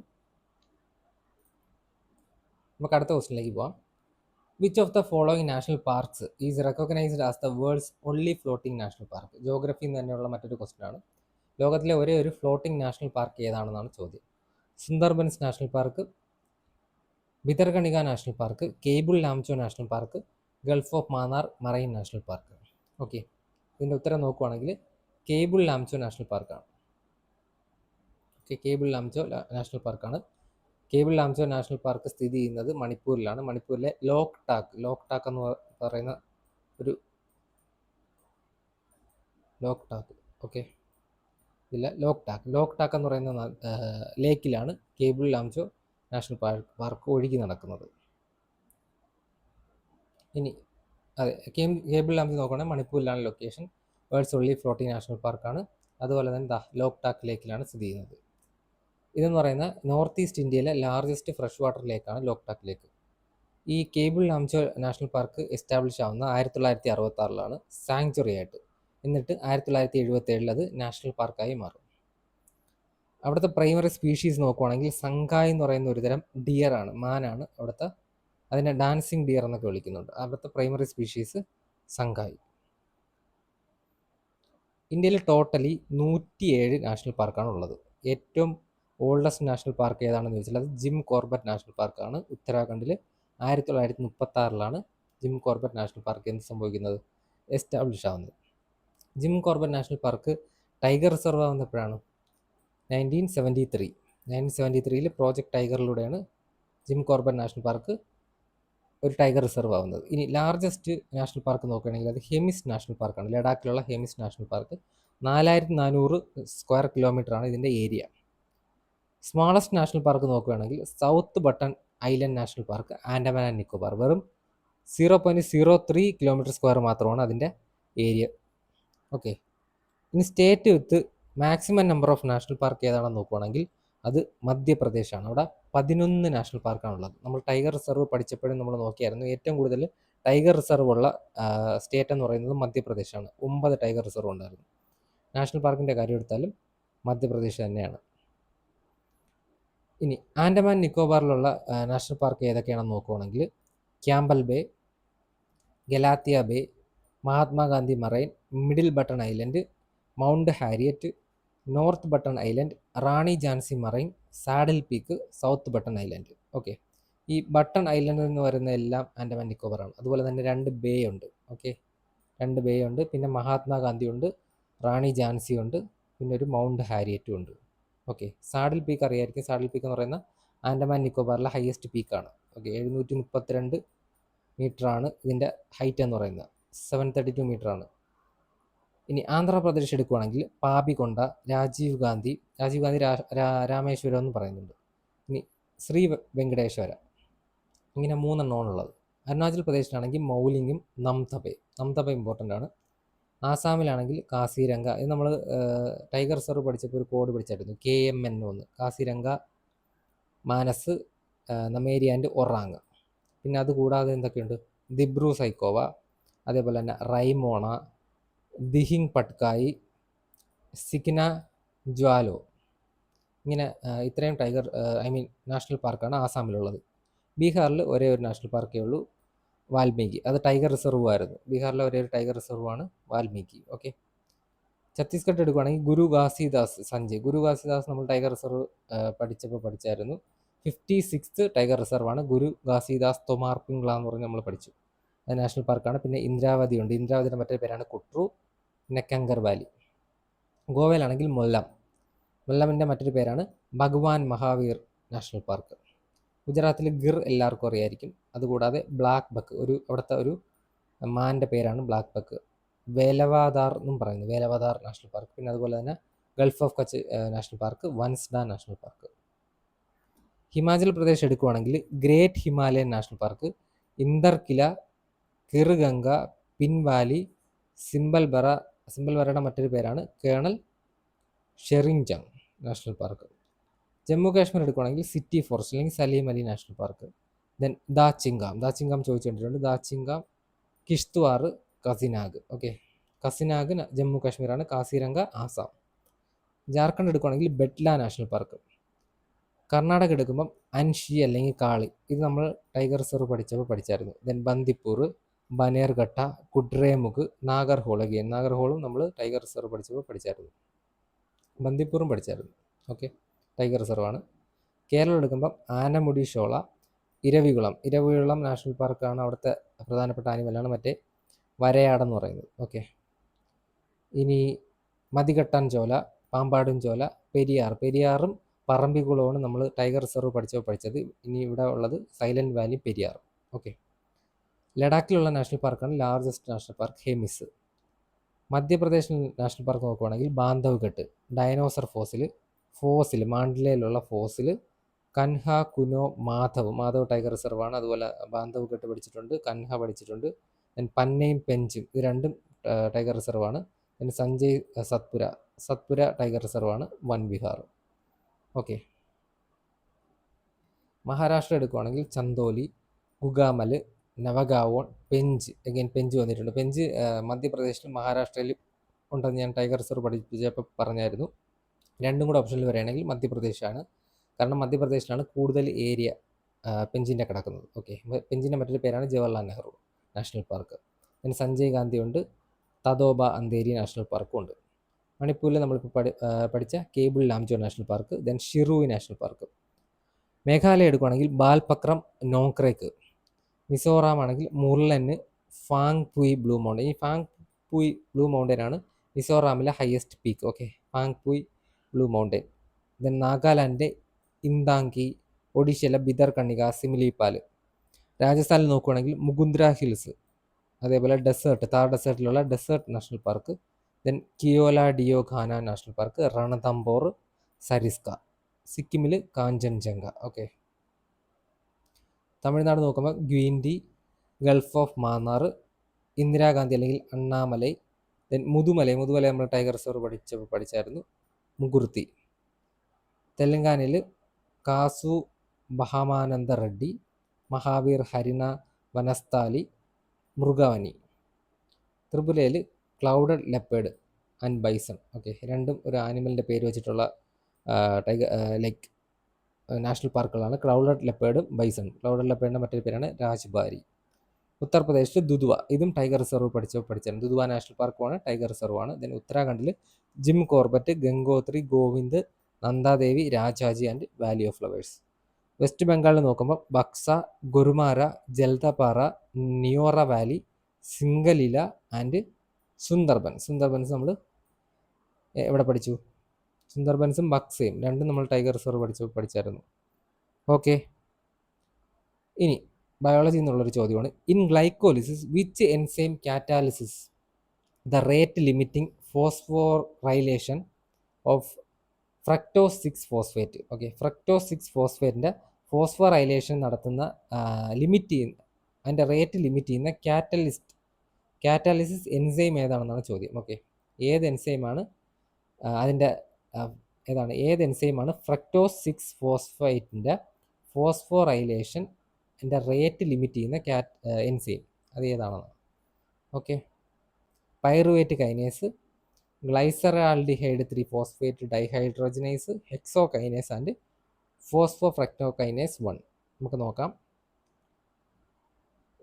നമുക്ക് അടുത്ത ക്വസ്റ്റ്യനിലേക്ക് പോവാം. Which of the following national parks is recognised as the world's only floating national park? ജോഗ്രഫിയിൽ നിന്ന് തന്നെയുള്ള മറ്റൊരു ക്വസ്റ്റ്യൻ ആണ്. ലോകത്തിലെ ഒരേ ഒരു ഫ്ലോട്ടിംഗ് നാഷണൽ പാർക്ക് ഏതാണെന്നാണ് ചോദ്യം. Sundarbans National Park, Bhitarkanika National Park, Keibul Lamjao National Park, Gulf of Mannar Marine National Park. Okay, ഇതിൻ്റെ ഉത്തരം നോക്കുവാണെങ്കിൽ കേബിൾ ലാംചോ നാഷണൽ പാർക്കാണ്. ഓക്കെ, കേബിൾ ലാംചോ നാഷണൽ പാർക്കാണ്. കേബിൾ ലാംചോ നാഷണൽ പാർക്ക് സ്ഥിതി ചെയ്യുന്നത് മണിപ്പൂരിലാണ്. മണിപ്പൂരിലെ ലോക് ടാക്ക് എന്ന് പറയുന്ന ഒരു ഓക്കെ, ഇല്ല, ലോക് ടാക്ക് എന്ന് പറയുന്ന ലേക്കിലാണ് കേബിൾ ലാംചോ നാഷണൽ പാർക്ക് ഒഴുകി നടക്കുന്നത്. ഇനി അതെ, കേബിൾ ലാംചോ നോക്കുകയാണെങ്കിൽ മണിപ്പൂരിലാണ് location. World's only floating national പാർക്കാണ്. അതുപോലെ തന്നെ ലോക് ടാക്ക് ലേക്കിലാണ് സ്ഥിതി ചെയ്യുന്നത്. ഇതെന്ന് പറയുന്ന നോർത്ത് ഈസ്റ്റ് ഇന്ത്യയിലെ ലാർജസ്റ്റ് ഫ്രഷ് വാട്ടർ ലേക്കാണ് ലോക് ടാക്ക് ലേക്ക്. ഈ cable Lamjao National park establish ആവുന്ന 1966 സാങ്ച്വറി ആയിട്ട്. എന്നിട്ട് 1977 അത് നാഷണൽ പാർക്കായി മാറും. അവിടുത്തെ പ്രൈമറി സ്പീഷീസ് നോക്കുവാണെങ്കിൽ സംഘായ് എന്ന് പറയുന്ന ഒരുതരം ഡിയറാണ്, മാനാണ് അവിടുത്തെ. അതിനെ ഡാൻസിങ് ഡിയർ എന്നൊക്കെ വിളിക്കുന്നുണ്ട്. അവിടുത്തെ പ്രൈമറി സ്പീഷീസ് സംഘായ്. ഇന്ത്യയിൽ ടോട്ടലി 107 നാഷണൽ പാർക്കാണ് ഉള്ളത്. ഏറ്റവും ഓൾഡസ്റ്റ് നാഷണൽ പാർക്ക് ഏതാണെന്ന് ചോദിച്ചാൽ അത് ജിം കോർബറ്റ് നാഷണൽ പാർക്കാണ്. ഉത്തരാഖണ്ഡിൽ 1936 ജിം കോർബറ്റ് നാഷണൽ പാർക്ക് എന്ത് സംഭവിക്കുന്നത്? എസ്റ്റാബ്ലിഷ് ആവുന്നത്. Jim Corbett National Park tiger reserve ആവുന്നപ്പോഴാണ് 1973 പ്രോജക്റ്റ് ടൈഗറിലൂടെയാണ് ജിം കോർബറ്റ് നാഷണൽ പാർക്ക് ഒരു ടൈഗർ റിസർവ് ആവുന്നത്. ഇനി ലാർജസ്റ്റ് നാഷണൽ പാർക്ക് നോക്കുകയാണെങ്കിൽ അത് ഹെമിസ് നാഷണൽ പാർക്കാണ്. ലഡാക്കിലുള്ള ഹെമിസ് നാഷണൽ പാർക്ക് 4400 സ്ക്വയർ കിലോമീറ്ററാണ് ഇതിൻ്റെ ഏരിയ. സ്മാളസ്റ്റ് നാഷണൽ പാർക്ക് നോക്കുകയാണെങ്കിൽ south Button island national park, Andaman and Nicobar, വെറും 0.03 കിലോമീറ്റർ സ്ക്വയർ മാത്രമാണ് അതിൻ്റെ ഏരിയ. ഓക്കെ, ഇനി state with maximum number of national park ഏതാണെന്ന് നോക്കുകയാണെങ്കിൽ അത് മധ്യപ്രദേശാണ്. അവിടെ 11 നാഷണൽ പാർക്കാണുള്ളത്. നമ്മൾ ടൈഗർ റിസർവ് പഠിച്ചപ്പോഴും നമ്മൾ നോക്കിയായിരുന്നു. ഏറ്റവും കൂടുതൽ ടൈഗർ റിസർവ് ഉള്ള സ്റ്റേറ്റ് എന്ന് പറയുന്നത് മധ്യപ്രദേശാണ്. 9 ടൈഗർ റിസർവ് ഉണ്ടായിരുന്നു. നാഷണൽ പാർക്കിൻ്റെ കാര്യം എടുത്താലും മധ്യപ്രദേശ് തന്നെയാണ്. ഇനി ആൻഡമാൻ നിക്കോബാറിലുള്ള നാഷണൽ പാർക്ക് ഏതൊക്കെയാണെന്ന് നോക്കുകയാണെങ്കിൽ Campbell Bay, Galathea Bay, Mahatma Gandhi Marine, Middle Button Island, Mount Harriet, North Button Island, Rani Jhansi Marine, Saddle Peak, South Button Island. Okay, ഈ ബട്ടൺ ഐലൻഡ് എന്ന് പറയുന്ന എല്ലാം ആൻഡമാൻ നിക്കോബാറാണ്. അതുപോലെ തന്നെ 2 ബേ ഉണ്ട്. ഓക്കെ, 2 ബേ ഉണ്ട്. പിന്നെ മഹാത്മാഗാന്ധി ഉണ്ട്, റാണി ജാൻസി ഉണ്ട്, പിന്നെ ഒരു മൗണ്ട് ഹാരിയറ്റും ഉണ്ട്. ഓക്കെ, സാഡിൽ പീക്ക് അറിയായിരിക്കും. സാഡിൽ പീക്ക് എന്ന് പറയുന്ന ആൻഡമാൻ നിക്കോബാറിലെ ഹയസ്റ്റ് പീക്കാണ്. ഓക്കെ, 732 മീറ്ററാണ് ഇതിൻ്റെ ഹൈറ്റ് എന്ന് പറയുന്നത്. 732 മീറ്ററാണ്. ഇനി ആന്ധ്രാപ്രദേശ് എടുക്കുകയാണെങ്കിൽ പാപികൊണ്ട, രാജീവ് ഗാന്ധി രാമേശ്വരം എന്ന് പറയുന്നുണ്ട്. ഇനി ശ്രീ വെങ്കടേശ്വര, ഇങ്ങനെ 3 എണ്ണമാണുള്ളത്. അരുണാചൽ പ്രദേശിലാണെങ്കിൽ മൗലിങ്ങും നംതപ ഇമ്പോർട്ടൻ്റ് ആണ്. ആസാമിലാണെങ്കിൽ കാസിരംഗ. ഇത് നമ്മൾ ടൈഗർ റിസർവ് പഠിച്ചപ്പോൾ ഒരു കോഡ് പഠിച്ചായിരുന്നു, KMN1. കാസിരംഗ, മാനസ്, നമേരി ആൻഡ് ഒറാങ്. പിന്നെ അതുകൂടാതെ എന്തൊക്കെയുണ്ട്, ദിബ്രു സൈക്കോവ, അതേപോലെ തന്നെ റൈമോണ, ദിഹിങ് പട്കായി, സിക്ന ജ്വാലോ. ഇങ്ങനെ ഇത്രയും നാഷണൽ പാർക്കാണ് ആസാമിലുള്ളത്. ബീഹാറിൽ ഒരേ ഒരു നാഷണൽ പാർക്കേ ഉള്ളൂ, വാൽമീകി. അത് ടൈഗർ റിസർവ് ആയിരുന്നു. ബീഹാറിലെ ഒരേ ഒരു ടൈഗർ റിസർവാണ് വാൽമീകി. ഓക്കെ, ഛത്തീസ്ഗഡ് എടുക്കുകയാണെങ്കിൽ ഗുരു ഘാസിദാസ് നമ്മൾ ടൈഗർ റിസർവ് പഠിച്ചായിരുന്നു. 56th ടൈഗർ റിസർവാണ് ഗുരു ഘാസിദാസ് തൊമാർ പിംഗ്ല എന്ന് പറഞ്ഞ് നമ്മൾ പഠിച്ചു. അത് നാഷണൽ പാർക്കാണ്. പിന്നെ ഇന്ദ്രാവതി ഉണ്ട്. ഇന്ദ്രാവതിയുടെ മറ്റൊരു പേരാണ് കുട്രു. പിന്നെ കങ്കർ വാലി. ഗോവയിലാണെങ്കിൽ മൊല്ലമിൻ്റെ മറ്റൊരു പേരാണ് ഭഗവാൻ മഹാവീർ നാഷണൽ പാർക്ക്. ഗുജറാത്തിൽ ഗിർ എല്ലാവർക്കും അറിയായിരിക്കും. അതുകൂടാതെ ബ്ലാക്ക് ബക്ക്, അവിടുത്തെ ഒരു മാൻ്റെ പേരാണ് ബ്ലാക്ക് ബക്ക്. വേലവാദാർ എന്നും പറയുന്നു, വേലവാദാർ നാഷണൽ പാർക്ക്. പിന്നെ അതുപോലെ തന്നെ Gulf of Kutch National Park, Vansda National Park. Himachal Pradesh എടുക്കുകയാണെങ്കിൽ Great Himalayan National Park, Inderkilla, Khirganga, Pin Valley, സിംബൽബറയുടെ മറ്റൊരു പേരാണ് Colonel Sherjang National Park. Jammu Kashmir എടുക്കുകയാണെങ്കിൽ സിറ്റി ഫോറസ്റ്റ് അല്ലെങ്കിൽ Salim Ali National Park. Then Dachigam ചോദിച്ചിട്ടുണ്ട്. ദാച്ചിങ്കാം, കിഷ്ത്വാർ, കസിനാഗ്. ഓക്കെ, കസിനാഗ് ജമ്മു കാശ്മീരാണ്. കാസിരംഗ ആസാം. ജാർഖണ്ഡ് എടുക്കുകയാണെങ്കിൽ ബെറ്റ്ല നാഷണൽ പാർക്ക്. കർണാടക എടുക്കുമ്പം അൻഷി അല്ലെങ്കിൽ കാളി. ഇത് നമ്മൾ ടൈഗർ റിസർവ് പഠിച്ചായിരുന്നു. ദെൻ ബന്ദിപ്പൂർ, ബനേർഘട്ട, കുഡ്രേമുഖ്, നാഗർഹോളും നമ്മൾ ടൈഗർ റിസർവ് പഠിച്ചായിരുന്നു. ബന്ദിപ്പൂറും പഠിച്ചായിരുന്നു. ഓക്കെ, ടൈഗർ റിസർവാണ്. കേരളം എടുക്കുമ്പം ആനമുടി ഷോള, ഇരവികുളം നാഷണൽ പാർക്കാണ്. അവിടുത്തെ പ്രധാനപ്പെട്ട ആനിമലാണ് മറ്റേ വരയാടെന്ന് പറയുന്നത്. ഇനി മതികെട്ടാൻ ചോല, പാമ്പാടും ചോല, പെരിയാറും പറമ്പിക്കുളമാണ് നമ്മൾ ടൈഗർ റിസർവ് പഠിച്ചത്. ഇനി ഇവിടെ ഉള്ളത് സൈലന്റ് വാലി, പെരിയാർ. ഓക്കെ, ലഡാക്കിലുള്ള നാഷണൽ പാർക്കാണ് largest national park, Hemis. Madhya Pradesh national park നോക്കുകയാണെങ്കിൽ ബാന്ധവ്ഘട്ട്, ഡയനോസർ ഫോസിൽ മാണ്ഡ്ലയിലുള്ള ഫോസിൽ, കൻഹ, കുനോ, മാധവ് ടൈഗർ റിസർവാണ്. അതുപോലെ ബാന്ധവ്ഘട്ട് പഠിച്ചിട്ടുണ്ട്, കൻഹ പഠിച്ചിട്ടുണ്ട്. ദെൻ പന്നയും പെഞ്ചും, ഇത് രണ്ടും ടൈഗർ റിസർവാണ്. ദെൻ സഞ്ജയ് സത്പുര ടൈഗർ റിസർവാണ്, വൻ വിഹാർ. ഓക്കെ, മഹാരാഷ്ട്ര എടുക്കുകയാണെങ്കിൽ ചന്ദോലി, ഗുഗാമൽ, നവഗാവോൺ, പെഞ്ച് വന്നിട്ടുണ്ട്. പെഞ്ച് മധ്യപ്രദേശിലും മഹാരാഷ്ട്രയിലും ഉണ്ടെന്ന് ഞാൻ ടൈഗർ റിസർവ് പഠിപ്പിച്ചപ്പോൾ പറഞ്ഞായിരുന്നു. രണ്ടും കൂടെ ഓപ്ഷനിൽ വരികയാണെങ്കിൽ മധ്യപ്രദേശാണ്. കാരണം മധ്യപ്രദേശിലാണ് കൂടുതൽ ഏരിയ പെഞ്ചിൻ്റെ കിടക്കുന്നത്. ഓക്കെ, പെഞ്ചിൻ്റെ മറ്റൊരു പേരാണ് ജവഹർലാൽ നെഹ്റു നാഷണൽ പാർക്ക്. പിന്നെ സഞ്ജയ് ഗാന്ധി ഉണ്ട്, തദോബ അന്ധേരി നാഷണൽ പാർക്കും ഉണ്ട്. മണിപ്പൂരിൽ നമ്മളിപ്പോൾ പഠിച്ച Keibul Lamjao National Park, then Shirui National Park. Meghalaya എടുക്കുകയാണെങ്കിൽ ബാൽപക്രം, നോക്രേക്ക്. മിസോറാം ആണെങ്കിൽ Murlen, Phawngpui Blue Mountain. ഈ ഫാങ് പുയ് ബ്ലൂ മൗണ്ടൻ ആണ് മിസോറാമിലെ highest peak. Okay, Phawngpui Blue Mountain. Then നാഗാലാൻഡിൻ്റെ ഇന്താങ്കി, ഒഡീഷയിലെ ബിദർകണിക, സിമിലിപാൽ. രാജസ്ഥാനിൽ നോക്കുകയാണെങ്കിൽ മുകുന്ദ്ര ഹിൽസ്, അതേപോലെ താർ ഡെസേർട്ടിലുള്ള Desert National Park. Then Keoladeo Ghana National Park, Ranthambore, Sariska. സിക്കിമിൽ കാഞ്ചൻജംഗ. ഓക്കെ, തമിഴ്നാട് നോക്കുമ്പോൾ ഗ്വീൻഡി, ഗൾഫ് ഓഫ് മാന്നാർ, ഇന്ദിരാഗാന്ധി അല്ലെങ്കിൽ അണ്ണാമലൈ. ദെൻ മുതുമലൈ നമ്മൾ ടൈഗർ റിസർവ് പഠിച്ചായിരുന്നു, മുകുർത്തി. തെലങ്കാനയിൽ കാസു ബഹമാനന്ദ റെഡ്ഡി, മഹാവീർ ഹരിന വനസ്ഥാലി, മൃഗവനി. ത്രിപുരയിൽ clouded leopard and bison. Okay, രണ്ടും ഒരു ആനിമലിൻ്റെ പേര് വെച്ചിട്ടുള്ള നാഷണൽ പാർക്കുകളാണ് ക്രൗഡഡ് ലെപ്പേർഡും ബൈസൺ. ക്രൗഡഡ് ലെപ്പേർഡിൻ്റെ മറ്റൊരു പേരാണ് രാജ്ബാരി. ഉത്തർപ്രദേശിൽ ദുധ്വ, ഇതും ടൈഗർ റിസർവ് പഠിച്ചാണ്. ദുധ്വ നാഷണൽ പാർക്കുമാണ്, ടൈഗർ റിസർവാണ്. ദെൻ ഉത്തരാഖണ്ഡിൽ Jim Corbett, Gangotri, Govind, Nanda Devi, Rajaji and Valley of Flowers. West ബംഗാളിൽ നോക്കുമ്പോൾ ബക്സ, ഗുരുമാര, ജൽദാപാറ, നിയോറ വാലി, സിംഗലീല ആൻഡ് സുന്ദർബൻസ്. സുന്ദർബൻസ് നമ്മൾ എവിടെ പഠിച്ചു? സുന്ദർബൻസും ബക്സയും രണ്ടും നമ്മൾ ടൈഗർ റിസർവ് പഠിച്ചായിരുന്നു. ഓക്കെ, ഇനി ബയോളജി എന്നുള്ളൊരു ചോദ്യമാണ്. In glycolysis which enzyme catalysis the rate limiting phosphorylation of fructose 6 phosphate. Okay, fructose 6 ഫോസ്ഫേറ്റിൻ്റെ ഫോസ്ഫോറൈലേഷൻ നടത്തുന്ന ലിമിറ്റ് ചെയ്യുന്ന, അതിൻ്റെ റേറ്റ് ലിമിറ്റ് ചെയ്യുന്ന കാറ്റാലിസിസ് എൻസൈം ഏതാണെന്നാണ് ചോദ്യം. ഓക്കെ, ഏത് എൻസൈമാണ് അതിൻ്റെ ഏത് എൻസൈമാണ് ഫ്രക്ടോസ് 6 ഫോസ്ഫേറ്റിൻ്റെ ഫോസ്ഫോറൈലേഷൻ എൻ്റെ റേറ്റ് ലിമിറ്റ് ചെയ്യുന്ന എൻസൈം അത് ഏതാണെന്ന്? Okay, pyruvate kinase, glyceraldehyde 3 phosphate dehydrogenase, hexokinase and phosphofructokinase 1. നമുക്ക് നോക്കാം.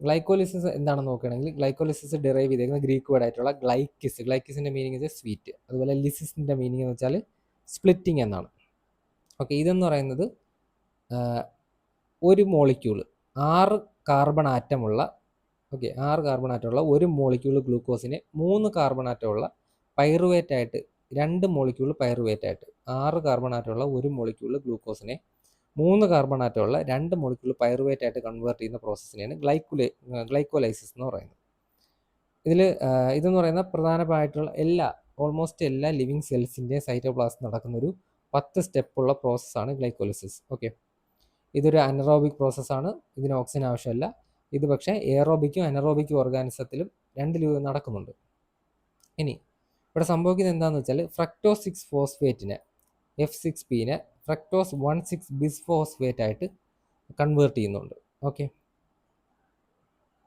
ഗ്ലൈക്കോലിസിസ് എന്താണെന്ന് നോക്കുകയാണെങ്കിൽ ഗ്ലൈക്കോലിസിസ് ഡിറൈവ് ചെയ്തേക്കുന്ന ഗ്രീക്ക് വേർഡ് ആയിട്ടുള്ള ഗ്ലൈക്കിസ്. ഗ്ലൈക്കിസിൻ്റെ മീനിങ് വെച്ചാൽ സ്വീറ്റ്. അതുപോലെ ലിസിസിൻ്റെ മീനിങ് എന്ന് വെച്ചാൽ സ്പ്ലിറ്റിംഗ് എന്നാണ്. ഓക്കെ, ഇതെന്ന് പറയുന്നത് ഒരു മോളിക്യൂൾ 6 കാർബൺ ആറ്റമുള്ള ഒരു മോളിക്യൂൾ ഗ്ലൂക്കോസിനെ 3 കാർബൺ ആറ്റമുള്ള പൈറുവേറ്റ് ആയിട്ട് 2 മോളിക്യൂൾ പൈറുവേറ്റ് ആയിട്ട് 6 കാർബൺ ആറ്റമുള്ള ഒരു മോളിക്യൂൾ ഗ്ലൂക്കോസിനെ 3 കാർബൺ ആറ്റമുള്ള 2 മോളിക്യൂൾ പൈറുവേറ്റ് ആയിട്ട് കൺവേർട്ട് ചെയ്യുന്ന പ്രോസസ്സിനെയാണ് ഗ്ലൈക്കോലൈസിസ് എന്ന് പറയുന്നത്. ഇതെന്ന് പറയുന്ന പ്രധാനമായിട്ടുള്ള ഓൾമോസ്റ്റ് എല്ലാ ലിവിങ് സെൽസിൻ്റെ സൈറ്റോപ്ലാസം നടക്കുന്നൊരു 10 സ്റ്റെപ്പുള്ള പ്രോസസ്സാണ് ഗ്ലൈക്കോലിസിസ്. ഓക്കെ, ഇതൊരു അനറോബിക് പ്രോസസ്സാണ്. ഇതിന് ഓക്സിജൻ ആവശ്യമില്ല. ഇത് പക്ഷേ എയറോബിക്കും അനറോബിക്കും ഓർഗാനിസത്തിലും രണ്ടിലും നടക്കുന്നുണ്ട്. ഇനി ഇവിടെ സംഭവിക്കുന്നത് എന്താണെന്ന് വെച്ചാൽ ഫ്രക്ടോസ് 6 ഫോസ്ഫേറ്റിനെ F6P-നെ ഫ്രക്ടോസ് 1,6 ബിസ്ഫോസ്ഫേറ്റ് ആയിട്ട് കൺവേർട്ട് ചെയ്യുന്നുണ്ട്. ഓക്കെ,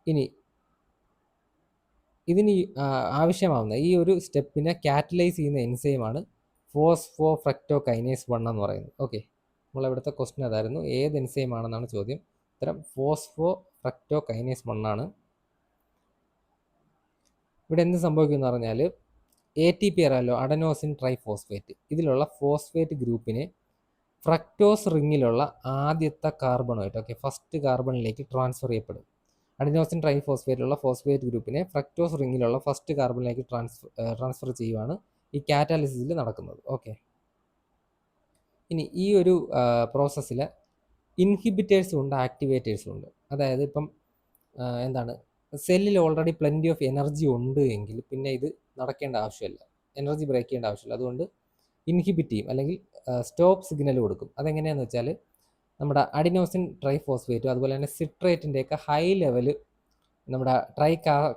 ഇനി ഇതിന് ആവശ്യമാവുന്ന ഈ ഒരു സ്റ്റെപ്പിനെ കാറ്റലൈസ് ചെയ്യുന്ന എൻസൈമാണ് ഫോസ്ഫോഫ്രക്ടോകൈനേസ് 1 എന്ന് പറയുന്നത്. ഓക്കെ, നമ്മളിവിടുത്തെ ക്വസ്റ്റ്യൻ അതായിരുന്നു, ഏത് എൻസൈം ആണെന്നാണ് ചോദ്യം. ഉത്തരം ഫോസ്ഫോഫ്രക്ടോകൈനേസ് 1 ആണ്. ഇവിടെ എന്ത് സംഭവിക്കുമെന്ന് പറഞ്ഞാൽ ATP അറിയാലോ, അഡനോസിൻ ട്രൈഫോസ്ഫേറ്റ്. ഇതിലുള്ള ഫോസ്ഫേറ്റ് ഗ്രൂപ്പിനെ ഫ്രക്ടോസ് റിങ്ങിലുള്ള ആദ്യത്തെ കാർബണുമായിട്ട്, ഓക്കെ, ഫസ്റ്റ് കാർബണിലേക്ക് ട്രാൻസ്ഫർ ചെയ്യപ്പെടും. അഡിനോസിൻ ട്രൈഫോസ്ഫേറ്റിലുള്ള ഫോസ്ഫേറ്റ് ഗ്രൂപ്പിനെ ഫ്രക്ടോസ് റിങ്ങിലുള്ള ഫസ്റ്റ് കാർബണിലേക്ക് ട്രാൻസ്ഫർ ചെയ്യുവാണ് ഈ കാറ്റാലിസിസിൽ നടക്കുന്നത്. ഓക്കെ, ഇനി ഈ ഒരു പ്രോസസ്സിൽ ഇൻഹിബിറ്റേഴ്സും ഉണ്ട്, ആക്ടിവേറ്റേഴ്സും ഉണ്ട്. അതായത് ഇപ്പം സെല്ലിൽ ഓൾറെഡി പ്ലെൻറ്റി ഓഫ് എനർജി ഉണ്ട് എങ്കിൽ പിന്നെ ഇത് നടക്കേണ്ട ആവശ്യമില്ല, എനർജി ബ്രേക്ക് ചെയ്യേണ്ട ആവശ്യമില്ല. അതുകൊണ്ട് ഇൻഹിബിറ്റ് ചെയ്യും, അല്ലെങ്കിൽ സ്റ്റോപ്പ് സിഗ്നൽ കൊടുക്കും. അതെങ്ങനെയാണെന്ന് വെച്ചാൽ നമ്മുടെ അഡിനോസിൻ ട്രൈഫോസ്ഫേറ്റും അതുപോലെ തന്നെ സിട്രേറ്റിൻ്റെയൊക്കെ ഹൈ ലെവൽ നമ്മുടെ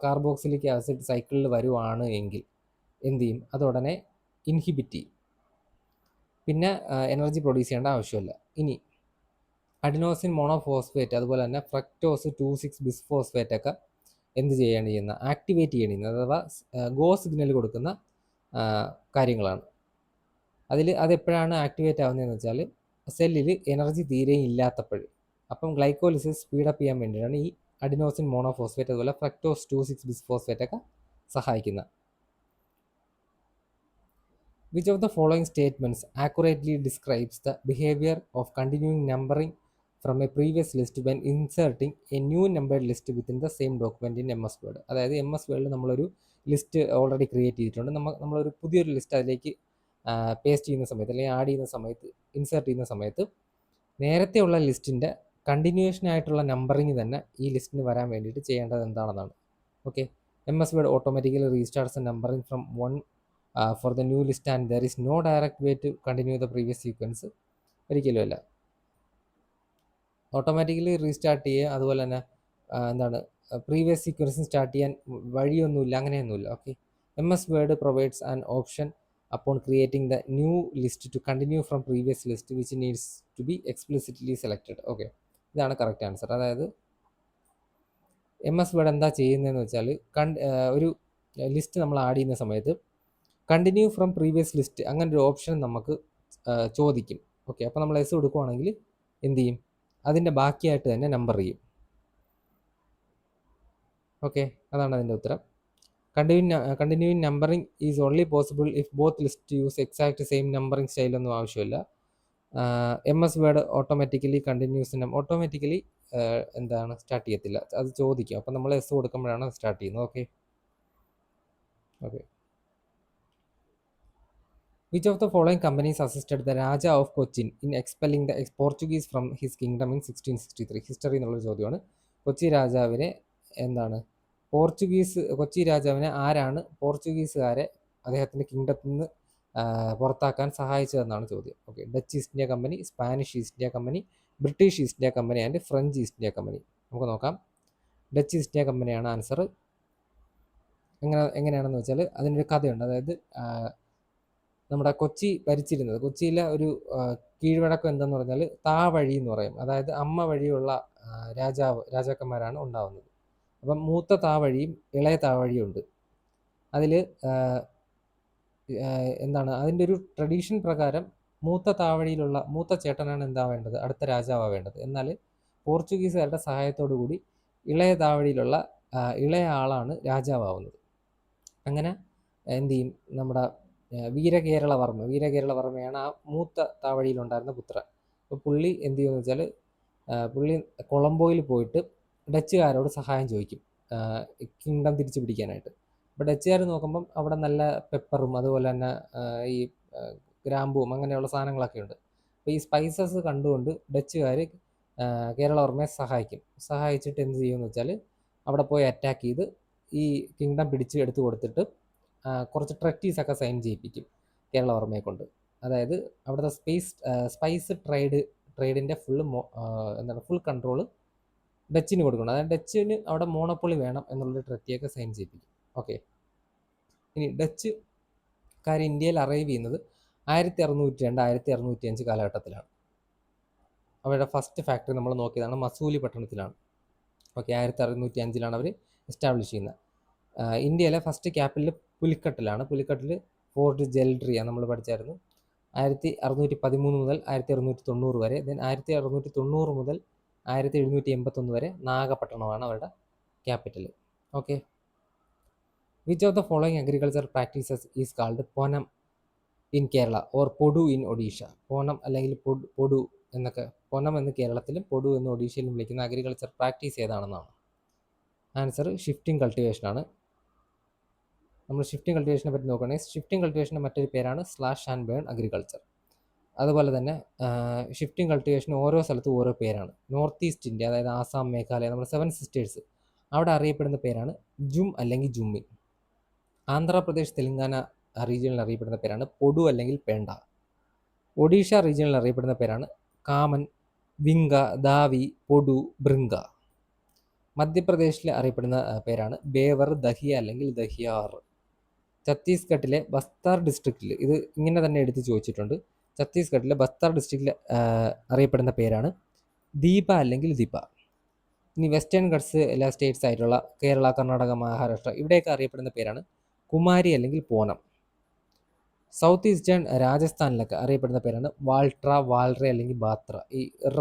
കാർബോക്സിലിക് ആസിഡ് സൈക്കിളിൽ വരുവാണ് എങ്കിൽ എന്ത് ചെയ്യും? അതുടനെ ഇൻഹിബിറ്റ് ചെയ്യും, പിന്നെ എനർജി പ്രൊഡ്യൂസ് ചെയ്യേണ്ട ആവശ്യമില്ല. ഇനി അഡിനോസിൻ മോണോഫോസ്ഫേറ്റ് അതുപോലെ തന്നെ ഫ്രക്ടോസ് 2,6 ബിസ്ഫോസ്ഫേറ്റ് ഒക്കെ എന്ത് ചെയ്യുന്ന ആക്ടിവേറ്റ് ചെയ്യണമെന്ന്, അഥവാ ഗോ സിഗ്നൽ കൊടുക്കുന്ന കാര്യങ്ങളാണ്. അതെപ്പോഴാണ് ആക്ടിവേറ്റ് ആവുന്നതെന്ന് വെച്ചാൽ സെല്ലിൽ എനർജി തീരെ ഇല്ലാത്തപ്പോൾ. അപ്പം ഗ്ലൈക്കോലിസിസ് സ്പീഡപ്പ് ചെയ്യാൻ വേണ്ടിയിട്ടാണ് ഈ അഡിനോസിൻ മോണോഫോസ്ഫേറ്റ് അതുപോലെ ഫ്രക്ടോസ് 2,6 ബിസ്ഫോസ്ഫേറ്റ് ഒക്കെ സഹായിക്കുന്നത്. Which of the following statements accurately describes the behavior of continuing numbering from a previous list when inserting a new numbered list within the same document in MS Word? അതായത് MS Word നമ്മളൊരു list already create ചെയ്തിട്ടുണ്ട്. നമ്മളൊരു പുതിയൊരു list അതിലേക്ക് paste ചെയ്യുന്ന സമയത്ത് അല്ലെങ്കിൽ add ചെയ്യുന്ന സമയത്ത്, ഇൻസേർട്ട് ചെയ്യുന്ന സമയത്ത് നേരത്തെ ഉള്ള ലിസ്റ്റിൻ്റെ കണ്ടിന്യൂഷൻ ആയിട്ടുള്ള നമ്പറിങ് തന്നെ ഈ ലിസ്റ്റിന് വരാൻ വേണ്ടിയിട്ട് ചെയ്യേണ്ടത് എന്താണെന്നാണ്. Okay, MS Word automatically restarts numbering from 1 for the new list and there is no direct way to continue the previous sequence. ഒരിക്കലുമല്ല, ഓട്ടോമാറ്റിക്കലി റീസ്റ്റാർട്ട് ചെയ്യുക. അതുപോലെ തന്നെ പ്രീവിയസ് സീക്വൻസ് സ്റ്റാർട്ട് ചെയ്യാൻ വഴിയൊന്നുമില്ല, അങ്ങനെയൊന്നുമില്ല. Okay, MS Word provides an option upon creating the new list to continue from previous list which needs to be explicitly selected. Okay, ഇതാണ് correct answer. അതായത് MS Word എന്താ ചെയ്യുന്നതെന്ന് വെച്ചാൽ ഒരു ലിസ്റ്റ് നമ്മൾ add ചെയ്യുന്ന സമയത്ത് കണ്ടിന്യൂ ഫ്രം പ്രീവിയസ് ലിസ്റ്റ് അങ്ങനെ ഒരു ഓപ്ഷൻ നമുക്ക് ചോദിക്കും. ഓക്കെ, അപ്പോൾ നമ്മൾ എസ് കൊടുക്കുവാണെങ്കിൽ എന്ത് ചെയ്യും, അതിൻ്റെ ബാക്കിയായിട്ട് തന്നെ നമ്പർ ചെയ്യും. ഓക്കെ, അതാണ് അതിൻ്റെ ഉത്തരം. Continuing numbering is only possible if both list use exact same numbering സ്റ്റൈലൊന്നും ആവശ്യമില്ല. MS word automatically continues automatically എന്താണ് സ്റ്റാർട്ട് ചെയ്യത്തില്ല, അത് ചോദിക്കും. അപ്പം നമ്മൾ എസ് കൊടുക്കുമ്പോഴാണ് സ്റ്റാർട്ട് ചെയ്യുന്നത്. Okay. Which of the following companies assisted the Raja of Cochin in expelling the Portuguese from his kingdom in 1663? History എന്നുള്ളൊരു ചോദ്യമാണ്. കൊച്ചി രാജാവിനെ കൊച്ചി രാജാവിനെ ആരാണ് പോർച്ചുഗീസുകാരെ അദ്ദേഹത്തിൻ്റെ കിങ്ഡത്തിൽ നിന്ന് പുറത്താക്കാൻ സഹായിച്ചതെന്നാണ് ചോദ്യം. Okay. Dutch east India company, Spanish east India company, British east India company and French east India company. നമുക്ക് നോക്കാം. ഡച്ച് ഈസ്റ്റ് ഇന്ത്യ കമ്പനിയാണ് ആൻസർ. എങ്ങനെയാണെന്ന് വെച്ചാൽ അതിനൊരു കഥയുണ്ട്. അതായത് നമ്മുടെ കൊച്ചി ഭരിച്ചിരുന്നത്, കൊച്ചിയിലെ ഒരു കീഴ്വഴക്കം എന്തെന്ന് പറഞ്ഞാൽ താവഴി എന്ന് പറയും. അതായത് അമ്മ വഴിയുള്ള രാജാക്കന്മാരാണ് ഉണ്ടാവുന്നത്. അപ്പം മൂത്ത താവഴിയും ഇളയ താവഴിയും ഉണ്ട്. അതിൽ എന്താണ് അതിൻ്റെ ഒരു ട്രഡീഷൻ പ്രകാരം മൂത്ത ചേട്ടനാണ് എന്താ വേണ്ടത്, അടുത്ത രാജാവേണ്ടത്. എന്നാൽ പോർച്ചുഗീസുകാരുടെ സഹായത്തോടു കൂടി ഇളയ താവഴിയിലുള്ള ഇളയ ആളാണ് രാജാവുന്നത്. അങ്ങനെ എന്ത് ചെയ്യും, നമ്മുടെ വീരകേരളവർമ്മയാണ് ആ മൂത്ത താവഴിയിലുണ്ടായിരുന്ന പുത്രൻ. അപ്പോൾ പുള്ളി എന്ത് ചെയ്യുമെന്ന് വെച്ചാൽ പുള്ളി കൊളംബോയിൽ പോയിട്ട് ഡച്ചുകാരോട് സഹായം ചോദിക്കും കിങ്ഡം തിരിച്ചു പിടിക്കാനായിട്ട്. അപ്പോൾ ഡച്ചുകാർ നോക്കുമ്പം അവിടെ നല്ല പെപ്പറും അതുപോലെ തന്നെ ഈ ഗ്രാമ്പും അങ്ങനെയുള്ള സാധനങ്ങളൊക്കെ ഉണ്ട്. അപ്പോൾ ഈ സ്പൈസസ് കണ്ടുകൊണ്ട് ഡച്ചുകാർ കേരളവർമ്മയെ സഹായിച്ചിട്ട് എന്ത് ചെയ്യുമെന്ന് വെച്ചാൽ അവിടെ പോയി അറ്റാക്ക് ചെയ്ത് ഈ കിങ്ഡം പിടിച്ച് എടുത്തു കൊടുത്തിട്ട് കുറച്ച് ട്രെറ്റീസൊക്കെ സൈൻ ചെയ്യിപ്പിക്കും കേരളവർമ്മയെ കൊണ്ട്. അതായത് അവിടുത്തെ സ്പൈസ് ട്രേഡിൻ്റെ ഫുൾ കൺട്രോള് ഡച്ചിന് കൊടുക്കണം. അതായത് ഡച്ചിന് അവിടെ മോണോപ്പൊളി വേണം എന്നുള്ളൊരു ട്രെറ്റിയൊക്കെ സൈൻ ചെയ്യിപ്പിക്കും. ഓക്കെ. ഇനി ഡച്ചുകാർ ഇന്ത്യയിൽ അറൈവ് ചെയ്യുന്നത് 1602-1605 കാലഘട്ടത്തിലാണ്. അവരുടെ ഫസ്റ്റ് ഫാക്ടറി നമ്മൾ നോക്കിയതാണ് മസൂലി പട്ടണത്തിലാണ്. ഓക്കെ. 1605 അവർ എസ്റ്റാബ്ലിഷ് ചെയ്യുന്നത്. ഇന്ത്യയിലെ ഫസ്റ്റ് ക്യാപിറ്റൽ പുലിക്കട്ടിലാണ്. പുലിക്കട്ടിൽ ഫോർട്ട് ജെൽട്രിയാണ് നമ്മൾ പഠിച്ചായിരുന്നു. 1613 മുതൽ 1690 വരെ. ദെൻ 1690 മുതൽ 1781 വരെ നാഗപട്ടണമാണ് അവരുടെ capital. Okay. Which of the following agriculture practices is called ponam in Kerala or podu in Odisha? പൊനം അല്ലെങ്കിൽ പൊഡു എന്നൊക്കെ, പൊനം എന്ന് കേരളത്തിലും പൊഡു എന്ന് ഒഡീഷയിലും വിളിക്കുന്ന അഗ്രികൾച്ചർ പ്രാക്ടീസ് ഏതാണെന്നാണ് ആൻസർ. ഷിഫ്റ്റിംഗ് കൾട്ടിവേഷൻ ആണ്. നമ്മൾ ഷിഫ്റ്റിംഗ് കൾട്ടിവേഷനെ പറ്റി നോക്കുകയാണെങ്കിൽ ഷിഫ്റ്റിംഗ് കൾട്ടിവേഷൻ്റെ മറ്റൊരു പേരാണ് സ്ലാഷ് ആൻഡ് ബേൺ അഗ്രികൾച്ചർ. അതുപോലെ തന്നെ ഷിഫ്റ്റിംഗ് കൾട്ടിവേഷൻ ഓരോ സ്ഥലത്തും ഓരോ പേരാണ്. നോർത്ത് ഈസ്റ്റ് ഇന്ത്യ, അതായത് ആസാം, മേഘാലയ, നമ്മുടെ 7 സിസ്റ്റേഴ്സ്, അവിടെ അറിയപ്പെടുന്ന പേരാണ് ജും അല്ലെങ്കിൽ ജുമ്മി. ആന്ധ്രാപ്രദേശ്, തെലങ്കാന റീജിയനിൽ അറിയപ്പെടുന്ന പേരാണ് പൊഡു അല്ലെങ്കിൽ പേണ്ട. ഒഡീഷ റീജിയനിൽ അറിയപ്പെടുന്ന പേരാണ് കാമൻ, വിങ്ക, ദാവി, പൊഡു, ബൃങ്ക. മധ്യപ്രദേശിൽ അറിയപ്പെടുന്ന പേരാണ് ബേവർ, ദഹിയ അല്ലെങ്കിൽ ദഹിയാർ. ഛത്തീസ്ഗഡിലെ ബസ്താർ ഡിസ്ട്രിക്റ്റിൽ ഇത് ഇങ്ങനെ തന്നെ എടുത്ത് ചോദിച്ചിട്ടുണ്ട്. ഛത്തീസ്ഗഡിലെ ബസ്താർ ഡിസ്ട്രിക്റ്റിൽ അറിയപ്പെടുന്ന പേരാണ് ദീപ അല്ലെങ്കിൽ ദിപ. ഇനി വെസ്റ്റേൺ ഗഡ്സ് എല്ലാ സ്റ്റേറ്റ്സ് ആയിട്ടുള്ള കേരള, കർണാടക, മഹാരാഷ്ട്ര, ഇവിടെയൊക്കെ അറിയപ്പെടുന്ന പേരാണ് കുമാരി അല്ലെങ്കിൽ പോനം. സൗത്ത് ഈസ്റ്റേൺ രാജസ്ഥാനിലൊക്കെ അറിയപ്പെടുന്ന പേരാണ് വാൾട്ര, വാൽറെ അല്ലെങ്കിൽ ബാത്ര. ഈ റ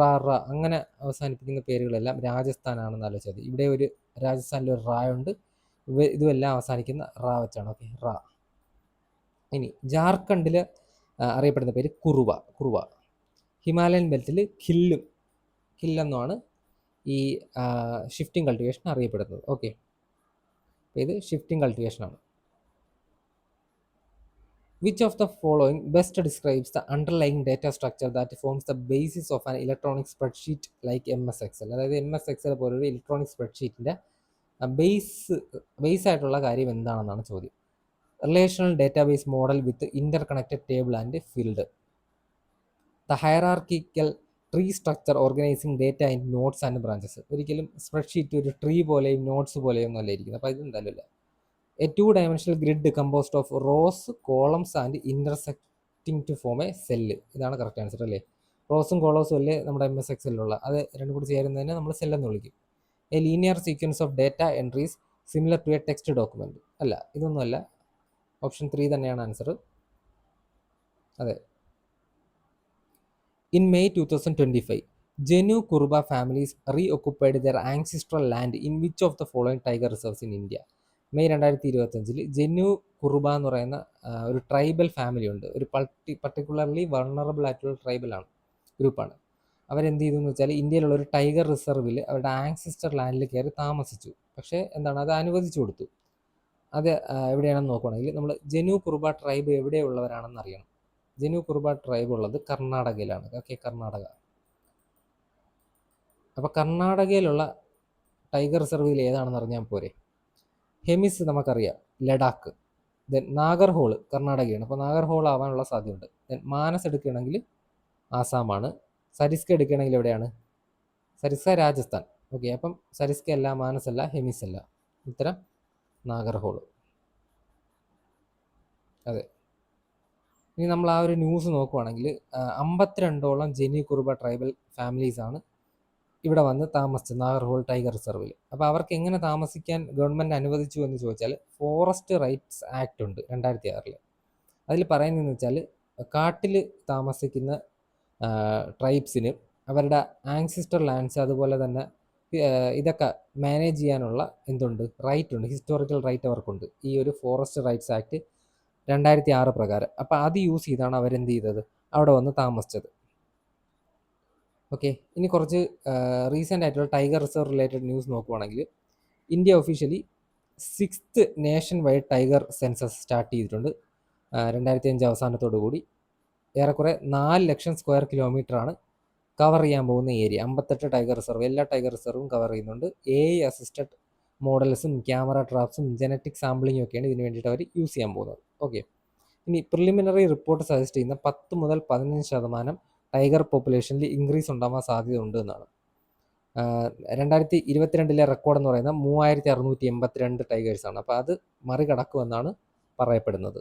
അങ്ങനെ അവസാനിപ്പിക്കുന്ന പേരുകളെല്ലാം രാജസ്ഥാനാണെന്ന് ആലോചിച്ചത്. ഇവിടെ ഒരു രാജസ്ഥാനിൽ ഒരു ഉണ്ട്, ഇതുമെല്ലാം അവസാനിക്കുന്ന റ വെച്ചാണ്. ഓക്കെ, റ. ഇനി ജാർഖണ്ഡിൽ അറിയപ്പെടുന്ന പേര് കുറുവ. ഹിമാലയൻ ബെൽറ്റിൽ ഖില്ലെന്നുമാണ് ഈ ഷിഫ്റ്റിംഗ് കൾട്ടിവേഷൻ അറിയപ്പെടുന്നത്. ഓക്കെ, ഇത് shifting കൾട്ടിവേഷനാണ്. Which of the following best describes the underlying data structure that forms the basis of an electronic spreadsheet like MS Excel? അതായത് MS Excel പോലൊരു ഇലക്ട്രോണിക് സ്പ്രെഡ്ഷീറ്റിൻ്റെ ബേസ് ആയിട്ടുള്ള കാര്യം എന്താണെന്നാണ് ചോദ്യം. Relational database model with interconnected table and field. The hierarchical tree structure organising data in knots and branches. ഒരിക്കലും spreadsheet ഒരു tree പോലെയും notes പോലെയും ഒന്നും അല്ല ഇരിക്കുന്നത്. അപ്പോൾ ഇതെന്തായാലും ഇല്ല. A two-dimensional grid composed of rows, columns and intersecting to form a cell. ഇതാണ് കറക്റ്റ് ആൻസർ അല്ലേ? റോസും കോളംസും അല്ലേ നമ്മുടെ MS Excelലുള്ള, അത് രണ്ടും കൂടി ചേരുന്നതിനെ നമ്മൾ സെൽ എന്ന് വിളിക്കും. A linear sequence of data entries similar to a text document. അല്ല, ഇതൊന്നുമല്ല. ഓപ്ഷൻ 3 തന്നെയാണ് ആൻസർ. അതെ. In May 2025, Jenu Kuruba families reoccupied their ancestral land in which of the following tiger reserves in India. May 2025 Jenu Kuruba എന്ന് പറയുന്ന ഒരു tribal family ഉണ്ട്. ഒരു particularly vulnerable ആയിട്ടുള്ള ട്രൈബലാണ് ഗ്രൂപ്പാണ്. അവരെന്ത് ചെയ്തു എന്ന് വെച്ചാൽ ഇന്ത്യയിലുള്ള ഒരു ടൈഗർ റിസർവിൽ അവരുടെ ആൻസിസ്റ്റർ ലാൻഡിൽ കയറി താമസിച്ചു. പക്ഷേ എന്താണ്, അത് അനുവദിച്ചു കൊടുത്തു. അത് എവിടെയാണെന്ന് നോക്കുകയാണെങ്കിൽ നമ്മൾ ജനു കുറുബ ട്രൈബ് എവിടെയുള്ളവരാണെന്ന് അറിയണം. ജനു കുറുബ ട്രൈബ് ഉള്ളത് കർണാടകയിലാണ്. ഓക്കെ, കർണാടക. അപ്പോൾ കർണാടകയിലുള്ള ടൈഗർ റിസർവിൽ ഏതാണെന്ന് അറിഞ്ഞാൽ പോരെ. ഹെമിസ് നമുക്കറിയാം, ലഡാക്ക്. ദെൻ നാഗർഹോൾ കർണാടകയാണ്, അപ്പോൾ നാഗർഹോൾ ആവാനുള്ള സാധ്യതയുണ്ട്. ദെൻ മാനസ് എടുക്കുകയാണെങ്കിൽ ആസാമാണ്. സരിസ്ക എടുക്കുകയാണെങ്കിൽ എവിടെയാണ്? സരിസ്ക രാജസ്ഥാൻ. ഓക്കെ, അപ്പം സരിസ്ക അല്ല, മാനസ് അല്ല, ഹെമിസ് അല്ല. ഉത്തരം നാഗർഹോൾ. അതെ. ഇനി നമ്മൾ ആ ഒരു ന്യൂസ് നോക്കുവാണെങ്കിൽ 52ഓളം ജെനി കുറുബ ട്രൈബൽ ഫാമിലീസാണ് ഇവിടെ വന്ന് താമസിച്ചത് നാഗർഹോൾ ടൈഗർ റിസർവിൽ. അപ്പോൾ അവർക്ക് എങ്ങനെ താമസിക്കാൻ ഗവൺമെൻറ് അനുവദിച്ചു എന്ന് ചോദിച്ചാൽ ഫോറസ്റ്റ് റൈറ്റ്സ് ആക്ട് ഉണ്ട് 2006. അതിൽ പറയുന്നതെന്ന് വെച്ചാൽ കാട്ടിൽ താമസിക്കുന്ന ട്രൈബ്സിന് അവരുടെ ആൻസിസ്റ്റർ ലാൻഡ്സ് അതുപോലെ തന്നെ ഇതൊക്കെ മാനേജ് ചെയ്യാനുള്ള എന്തുണ്ട്, റൈറ്റ് ഉണ്ട്, ഹിസ്റ്റോറിക്കൽ റൈറ്റ് അവർക്കുണ്ട് ഈ ഒരു ഫോറസ്റ്റ് റൈറ്റ്സ് ആക്ട് 2006 പ്രകാരം. അപ്പോൾ അത് യൂസ് ചെയ്താണ് അവരെന്ത് ചെയ്തത്, അവിടെ വന്ന് താമസിച്ചത്. ഓക്കെ, ഇനി കുറച്ച് റീസെൻ്റ് ആയിട്ടുള്ള ടൈഗർ റിസർവ് റിലേറ്റഡ് ന്യൂസ് നോക്കുവാണെങ്കിൽ India officially 6th nation wide tiger census start ചെയ്തിട്ടുണ്ട് 2005 അവസാനത്തോടു കൂടി. ഏറെക്കുറെ 4 ലക്ഷം സ്ക്വയർ കിലോമീറ്ററാണ് കവർ ചെയ്യാൻ പോകുന്ന ഏരിയ. 58 ടൈഗർ റിസർവ്, എല്ലാ ടൈഗർ റിസർവും കവർ ചെയ്യുന്നുണ്ട്. AI അസിസ്റ്റഡ് മോഡൽസും ക്യാമറ ട്രാപ്സും ജനറ്റിക് സാമ്പിളിങ്ങും ഒക്കെയാണ് ഇതിന് വേണ്ടിയിട്ട് അവർ യൂസ് ചെയ്യാൻ പോകുന്നത്. ഓക്കെ, ഇനി പ്രിലിമിനറി റിപ്പോർട്ട് സജസ്റ്റ് ചെയ്യുന്ന 10 മുതൽ 15% ടൈഗർ പോപ്പുലേഷനിൽ ഇൻക്രീസ് ഉണ്ടാവാൻ സാധ്യത ഉണ്ട് എന്നാണ്. 2022 റെക്കോർഡ് എന്ന് പറയുന്നത് 3682 ടൈഗേഴ്സാണ്. അപ്പോൾ അത് മറികടക്കുമെന്നാണ് പറയപ്പെടുന്നത്.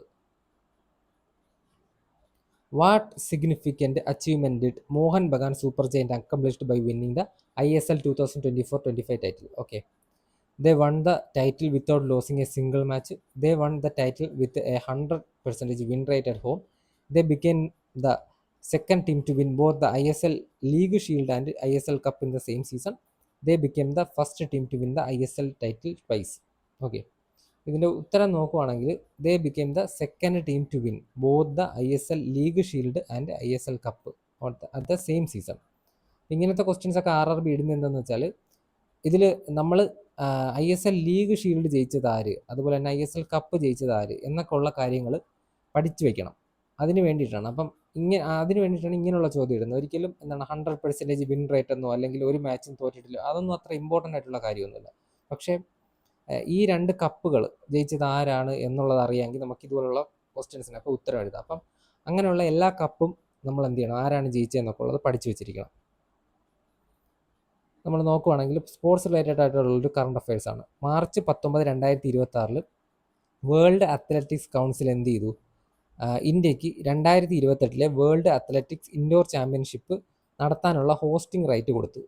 What significant achievement did Mohan Bagan super giant accomplished by winning the ISL 2024-25 title? Okay, they won the title without losing a single match. They won the title with a 100% win rate at home. They became the second team to win both the ISL League Shield and ISL Cup in the same season. They became the first team to win the ISL title twice. Okay, ഇതിൻ്റെ ഉത്തരം നോക്കുവാണെങ്കിൽ they became the second team to win both the ISL League Shield and ISL Cup at the same season. ഇങ്ങനത്തെ questions ഒക്കെ RRB ഇടുന്നത് എന്താണെന്ന് വെച്ചാൽ ഇതിൽ നമ്മൾ ISL ലീഗ് ഷീൽഡ് ജയിച്ചത് ആര്, അതുപോലെ തന്നെ ISL കപ്പ് ജയിച്ചത് ആര് എന്നൊക്കെ ഉള്ള കാര്യങ്ങൾ പഠിച്ചു വെക്കണം. അതിന് വേണ്ടിയിട്ടാണ്. അപ്പം അതിന് വേണ്ടിയിട്ടാണ് ഇങ്ങനെയുള്ള ചോദ്യം ഇടുന്നത്. ഒരിക്കലും എന്താണ് 100% വിൻ റേറ്റ് എന്നോ അല്ലെങ്കിൽ ഒരു മാച്ചും തോറ്റിട്ടില്ല, അതൊന്നും അത്ര ഇമ്പോർട്ടൻ്റ് ആയിട്ടുള്ള കാര്യമൊന്നുമില്ല. പക്ഷേ ഈ 2 കപ്പുകൾ ജയിച്ചത് ആരാണ് എന്നുള്ളത് അറിയാമെങ്കിൽ നമുക്ക് ഇതുപോലുള്ള ക്വസ്റ്റ്യൻസിനൊക്കെ ഉത്തരം എഴുതാം. അപ്പം അങ്ങനെയുള്ള എല്ലാ കപ്പും നമ്മൾ എന്ത് ചെയ്യണം, ആരാണ് ജയിച്ചതെന്നൊക്കെ ഉള്ളത് പഠിച്ചു വെച്ചിരിക്കണം. നമ്മൾ നോക്കുവാണെങ്കിൽ സ്പോർട്സ് റിലേറ്റഡ് ആയിട്ടുള്ളൊരു കറണ്ട് അഫയേഴ്സ് ആണ്. മാർച്ച് 19, 2026 വേൾഡ് അത്ലറ്റിക്സ് കൗൺസിൽ എന്ത് ചെയ്തു, ഇന്ത്യക്ക് 2028 വേൾഡ് അത്ലറ്റിക്സ് ഇൻഡോർ ചാമ്പ്യൻഷിപ്പ് നടത്താനുള്ള ഹോസ്റ്റിംഗ് റൈറ്റ് കൊടുത്തു.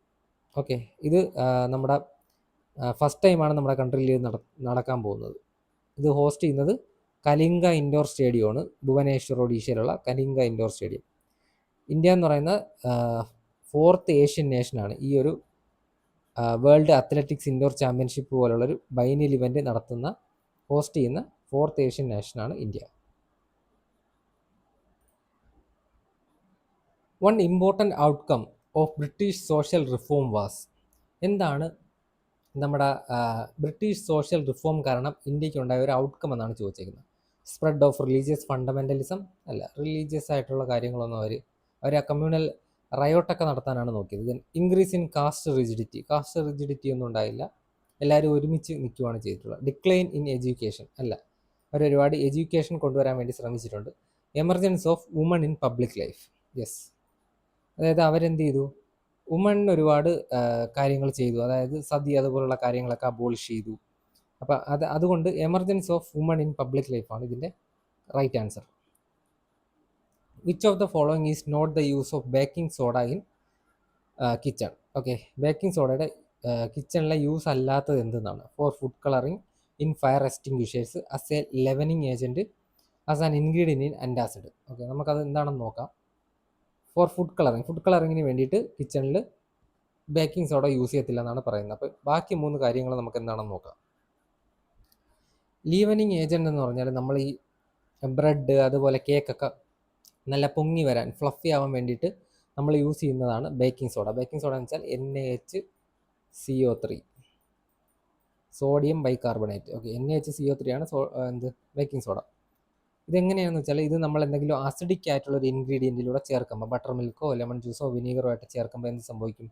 ഓക്കെ, ഇത് നമ്മുടെ ഫസ്റ്റ് ടൈമാണ് നമ്മുടെ കൺട്രിയിൽ ഇത് നടക്കാൻ പോകുന്നത്. ഇത് ഹോസ്റ്റ് ചെയ്യുന്നത് കലിംഗ ഇൻഡോർ സ്റ്റേഡിയമാണ്, ഭുവനേശ്വർ ഒഡീഷയിലുള്ള കലിംഗ ഇൻഡോർ സ്റ്റേഡിയം. ഇന്ത്യ എന്ന് പറയുന്ന 4th ഏഷ്യൻ നേഷനാണ് ഈ ഒരു വേൾഡ് അത്ലറ്റിക്സ് ഇൻഡോർ ചാമ്പ്യൻഷിപ്പ് പോലുള്ളൊരു ബൈനിയൽ ഇവൻ്റ് ഹോസ്റ്റ് ചെയ്യുന്ന 4th ഏഷ്യൻ നേഷനാണ് India. One important outcome of British social reform was. എന്താണ് നമ്മുടെ ബ്രിട്ടീഷ് സോഷ്യൽ റിഫോം കാരണം ഇന്ത്യക്ക് ഉണ്ടായ ഒരു ഔട്ട്കം എന്നാണ് ചോദിച്ചിരിക്കുന്നത്. സ്പ്രെഡ് ഓഫ് റിലീജിയസ് ഫണ്ടമെൻ്റലിസം അല്ല, റിലീജിയസ് ആയിട്ടുള്ള കാര്യങ്ങളൊന്നും അവർ ആ കമ്മ്യൂണൽ റയോട്ടൊക്കെ നടത്താനാണ് നോക്കിയത്. Then increase in caste rigidity ഒന്നും ഉണ്ടായില്ല, എല്ലാവരും ഒരുമിച്ച് നിൽക്കുകയാണ് ചെയ്തിട്ടുള്ളത്. ഡിക്ലൈൻ ഇൻ എഡ്യൂക്കേഷൻ അല്ല, അവർ ഒരുപാട് എഡ്യൂക്കേഷൻ കൊണ്ടുവരാൻ വേണ്ടി ശ്രമിച്ചിട്ടുണ്ട്. Emergence of woman in public life, yes, അതായത് അവരെന്ത് ചെയ്തു, വുമണിന് ഒരുപാട് കാര്യങ്ങൾ ചെയ്തു, അതായത് സതി അതുപോലുള്ള കാര്യങ്ങളൊക്കെ അബോളിഷ് ചെയ്തു. അപ്പോൾ അതുകൊണ്ട് emergence of woman in public ലൈഫാണ് ഇതിൻ്റെ right answer. Which of the following is not the use of baking soda in kitchen? Okay, baking സോഡയുടെ കിച്ചണിലെ യൂസ് അല്ലാത്തത് എന്തെന്നാണ്? For food colouring, in fire extinguishers, as a leavening agent, as an ingredient in antacid. Okay, നമുക്കത് എന്താണെന്ന് നോക്കാം. Four food colouring വേണ്ടിയിട്ട് കിച്ചണിൽ baking soda use ചെയ്യത്തില്ല എന്നാണ് പറയുന്നത്. അപ്പോൾ ബാക്കി 3 കാര്യങ്ങൾ നമുക്ക് എന്താണെന്ന് നോക്കാം. ലീവനിങ് ഏജൻറ്റ് എന്ന് പറഞ്ഞാൽ നമ്മൾ ഈ ബ്രെഡ് അതുപോലെ കേക്കൊക്കെ നല്ല പൊങ്ങി വരാൻ, ഫ്ലഫി ആവാൻ വേണ്ടിയിട്ട് നമ്മൾ യൂസ് ചെയ്യുന്നതാണ് ബേക്കിംഗ് സോഡ. ബേക്കിംഗ് സോഡ എന്ന് വെച്ചാൽ NaHCO3, sodium bicarbonate. Okay, NaHCO3 ആണ് എന്ത് ബേക്കിംഗ് സോഡ. ഇതെങ്ങനെയാണെന്ന് വെച്ചാൽ ഇത് നമ്മൾ എന്തെങ്കിലും ആസിഡിക് ആയിട്ടുള്ള ഒരു ഇൻഗ്രീഡിയൻറ്റിലൂടെ ചേർക്കുമ്പോൾ, ബട്ടർ മിൽക്കോ ലെമൺ ജ്യൂസോ വിനീഗറോ ആയിട്ട് ചേർക്കുമ്പോൾ എന്ത് സംഭവിക്കും?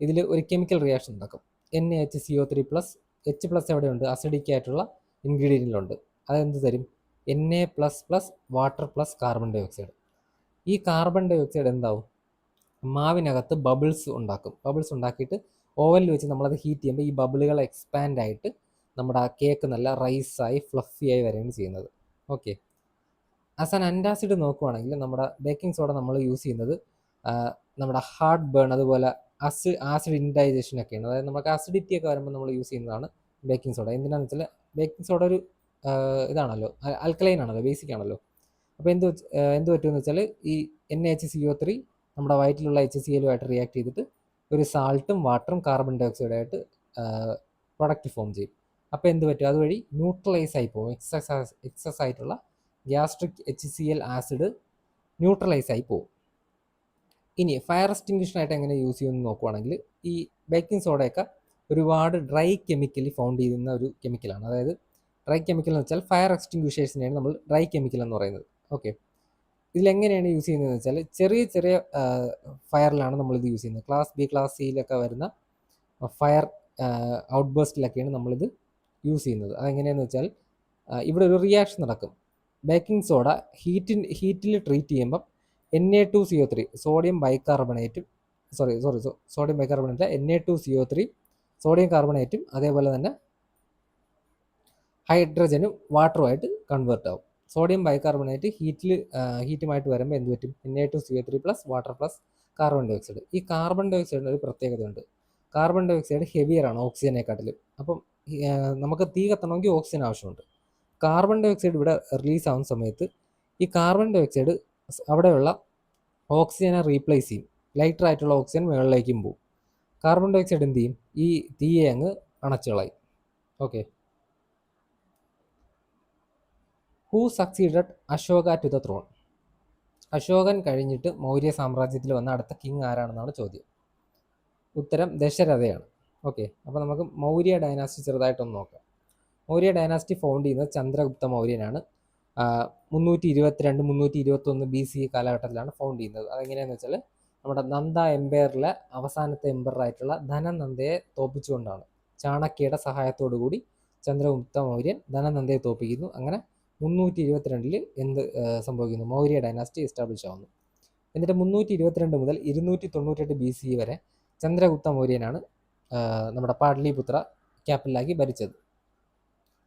ഇതിൽ ഒരു കെമിക്കൽ റിയാക്ഷൻ ഉണ്ടാക്കും. NaHCO3+, H+ എവിടെയുണ്ട്? അസിഡിക് ആയിട്ടുള്ള ഇൻഗ്രീഡിയൻറ്റിലുണ്ട്. അതെന്ത് തരും? Na++ water plus carbon dioxide. ഈ കാർബൺ ഡൈ ഓക്സൈഡ് എന്താവും? മാവിനകത്ത് ബബിൾസ് ഉണ്ടാക്കും. ബബിൾസ് ഉണ്ടാക്കിയിട്ട് ഓവനിൽ വെച്ച് നമ്മളത് ഹീറ്റ് ചെയ്യുമ്പോൾ ഈ ബബിളുകൾ എക്സ്പാൻഡ് ആയിട്ട് നമ്മുടെ ആ കേക്ക് നല്ല റൈസായി ഫ്ലഫിയായി വരികയാണ് ചെയ്യുന്നത്. ഓക്കെ, ആസ് ആൻ അൻറ്റാസിഡ് നോക്കുവാണെങ്കിൽ നമ്മുടെ ബേക്കിംഗ് സോഡ നമ്മൾ യൂസ് ചെയ്യുന്നത് നമ്മുടെ ഹാർട്ട് ബേൺ, അതുപോലെ ആസിഡ് ഇൻഡൈജഷൻ ഒക്കെയാണ്. അതായത് നമുക്ക് അസിഡിറ്റി ഒക്കെ വരുമ്പോൾ നമ്മൾ യൂസ് ചെയ്യുന്നതാണ് ബേക്കിംഗ് സോഡ. എന്തിനാണെന്ന് വെച്ചാൽ ബേക്കിംഗ് സോഡ ഒരു ഇതാണല്ലോ, ആൽക്കലൈൻ ആണല്ലോ, ബേസിക് ആണല്ലോ. അപ്പോൾ എന്ത് പറ്റുമെന്ന് വെച്ചാൽ ഈ NaHCO3 നമ്മുടെ വയറ്റിലുള്ള HCl-ആയിട്ട് റിയാക്ട് ചെയ്തിട്ട് ഒരു സാൾട്ടും വാട്ടറും കാർബൺ ഡൈ ഓക്സൈഡായിട്ട് പ്രൊഡക്റ്റ് ഫോം ചെയ്യും. അപ്പോൾ എന്ത് പറ്റും? അതുവഴി ന്യൂട്രലൈസ് ആയി പോകും. എക്സസ് ആയിട്ടുള്ള ഗ്യാസ്ട്രിക് HCl ആസിഡ് ന്യൂട്രലൈസ് ആയി പോകും. ഇനി ഫയർ എക്സ്റ്റിങ്ക്വിഷനായിട്ട് എങ്ങനെ യൂസ് ചെയ്യുമെന്ന് നോക്കുവാണെങ്കിൽ, ഈ ബേക്കിംഗ് സോഡയൊക്കെ ഒരുപാട് ഡ്രൈ കെമിക്കലി ഫൗണ്ട് ചെയ്യുന്ന ഒരു കെമിക്കലാണ്. അതായത് ഡ്രൈ കെമിക്കൽ എന്ന് വെച്ചാൽ ഫയർ എക്സ്റ്റിങ്ക്വിഷേഴ്സിനെയാണ് നമ്മൾ ഡ്രൈ കെമിക്കൽ എന്ന് പറയുന്നത്. ഓക്കെ, ഇതിലെങ്ങനെയാണ് യൂസ് ചെയ്യുന്നതെന്ന് വെച്ചാൽ ചെറിയ ചെറിയ ഫയറിലാണ് നമ്മളിത് യൂസ് ചെയ്യുന്നത്. ക്ലാസ് ബി, ക്ലാസ് സിയിലൊക്കെ വരുന്ന ഫയർ ഔട്ട് ബേസ്റ്റിലൊക്കെയാണ് നമ്മളിത് യൂസ് ചെയ്യുന്നത്. അതെങ്ങനെയാണെന്ന് വെച്ചാൽ ഇവിടെ ഒരു റിയാക്ഷൻ നടക്കും. ബേക്കിംഗ് സോഡ ഹീറ്റിൽ ട്രീറ്റ് ചെയ്യുമ്പം Na2CO3 സോഡിയം ബൈകാർബണേറ്റും സോഡിയം ബൈകാർബണേറ്റ് Na2CO3 സോഡിയം കാർബണേറ്റും അതേപോലെ തന്നെ ഹൈഡ്രജനും വാട്ടറുമായിട്ട് കൺവേർട്ട് ആവും. സോഡിയം ബൈകാർബണേറ്റ് ഹീറ്റുമായിട്ട് വരുമ്പോൾ എന്ത് പറ്റും? Na2CO3+ water plus carbon dioxide. ഈ കാർബൺ ഡൈ ഓക്സൈഡിന് ഒരു പ്രത്യേകതയുണ്ട്. കാർബൺ ഡൈ ഓക്സൈഡ് ഹെവിയറാണ് ഓക്സിജനെക്കാട്ടിലും. അപ്പം നമുക്ക് തീ കത്തണമെങ്കിൽ ഓക്സിജൻ ആവശ്യമുണ്ട്. കാർബൺ ഡൈ ഓക്സൈഡ് ഇവിടെ റിലീസ് ആവുന്ന സമയത്ത് ഈ കാർബൺ ഡൈ ഓക്സൈഡ് അവിടെയുള്ള ഓക്സിജനെ റീപ്ലേസ് ചെയ്യും. ലൈറ്റർ ആയിട്ടുള്ള ഓക്സിജൻ മുകളിലേക്കും പോകും. കാർബൺ ഡൈ ഓക്സൈഡ് എന്ത് ചെയ്യും? ഈ തീയെ അങ്ങ് അണച്ചു കളയും. Okay, who succeeded Ashoka to the throne? അശോകൻ കഴിഞ്ഞിട്ട് മൗര്യ സാമ്രാജ്യത്തിൽ വന്ന അടുത്ത കിങ് ആരാണെന്നാണ് ചോദ്യം. ഉത്തരം ദശരഥയാണ്. ഓക്കെ, അപ്പോൾ നമുക്ക് മൗര്യ ഡൈനാസ്റ്റി ചെറുതായിട്ടൊന്ന് നോക്കാം. മൗര്യ ഡൈനാസ്റ്റി ഫൗണ്ട് ചെയ്യുന്നത് ചന്ദ്രഗുപ്ത മൗര്യനാണ്. 322, 321 BC കാലഘട്ടത്തിലാണ് ഫൗണ്ട് ചെയ്യുന്നത്. അതെങ്ങനെയാണെന്ന് വെച്ചാൽ നമ്മുടെ നന്ദ എംപയറിലെ അവസാനത്തെ എംപറായിട്ടുള്ള ധനനന്ദയെ തോപ്പിച്ചുകൊണ്ടാണ്. ചാണക്യയുടെ സഹായത്തോടു കൂടി ചന്ദ്രഗുപ്ത മൗര്യൻ ധനനന്ദയെ തോപ്പിക്കുന്നു. അങ്ങനെ 322 എന്ത് സംഭവിക്കുന്നു? മൗര്യ ഡൈനാസ്റ്റി എസ്റ്റാബ്ലിഷ് ആവുന്നു. എന്നിട്ട് 322 മുതൽ 298 BC വരെ ചന്ദ്രഗുപ്ത മൗര്യനാണ് നമ്മുടെ പാട്ലിപുത്ര ക്യാപിറ്റലാക്കി ഭരിച്ചത്.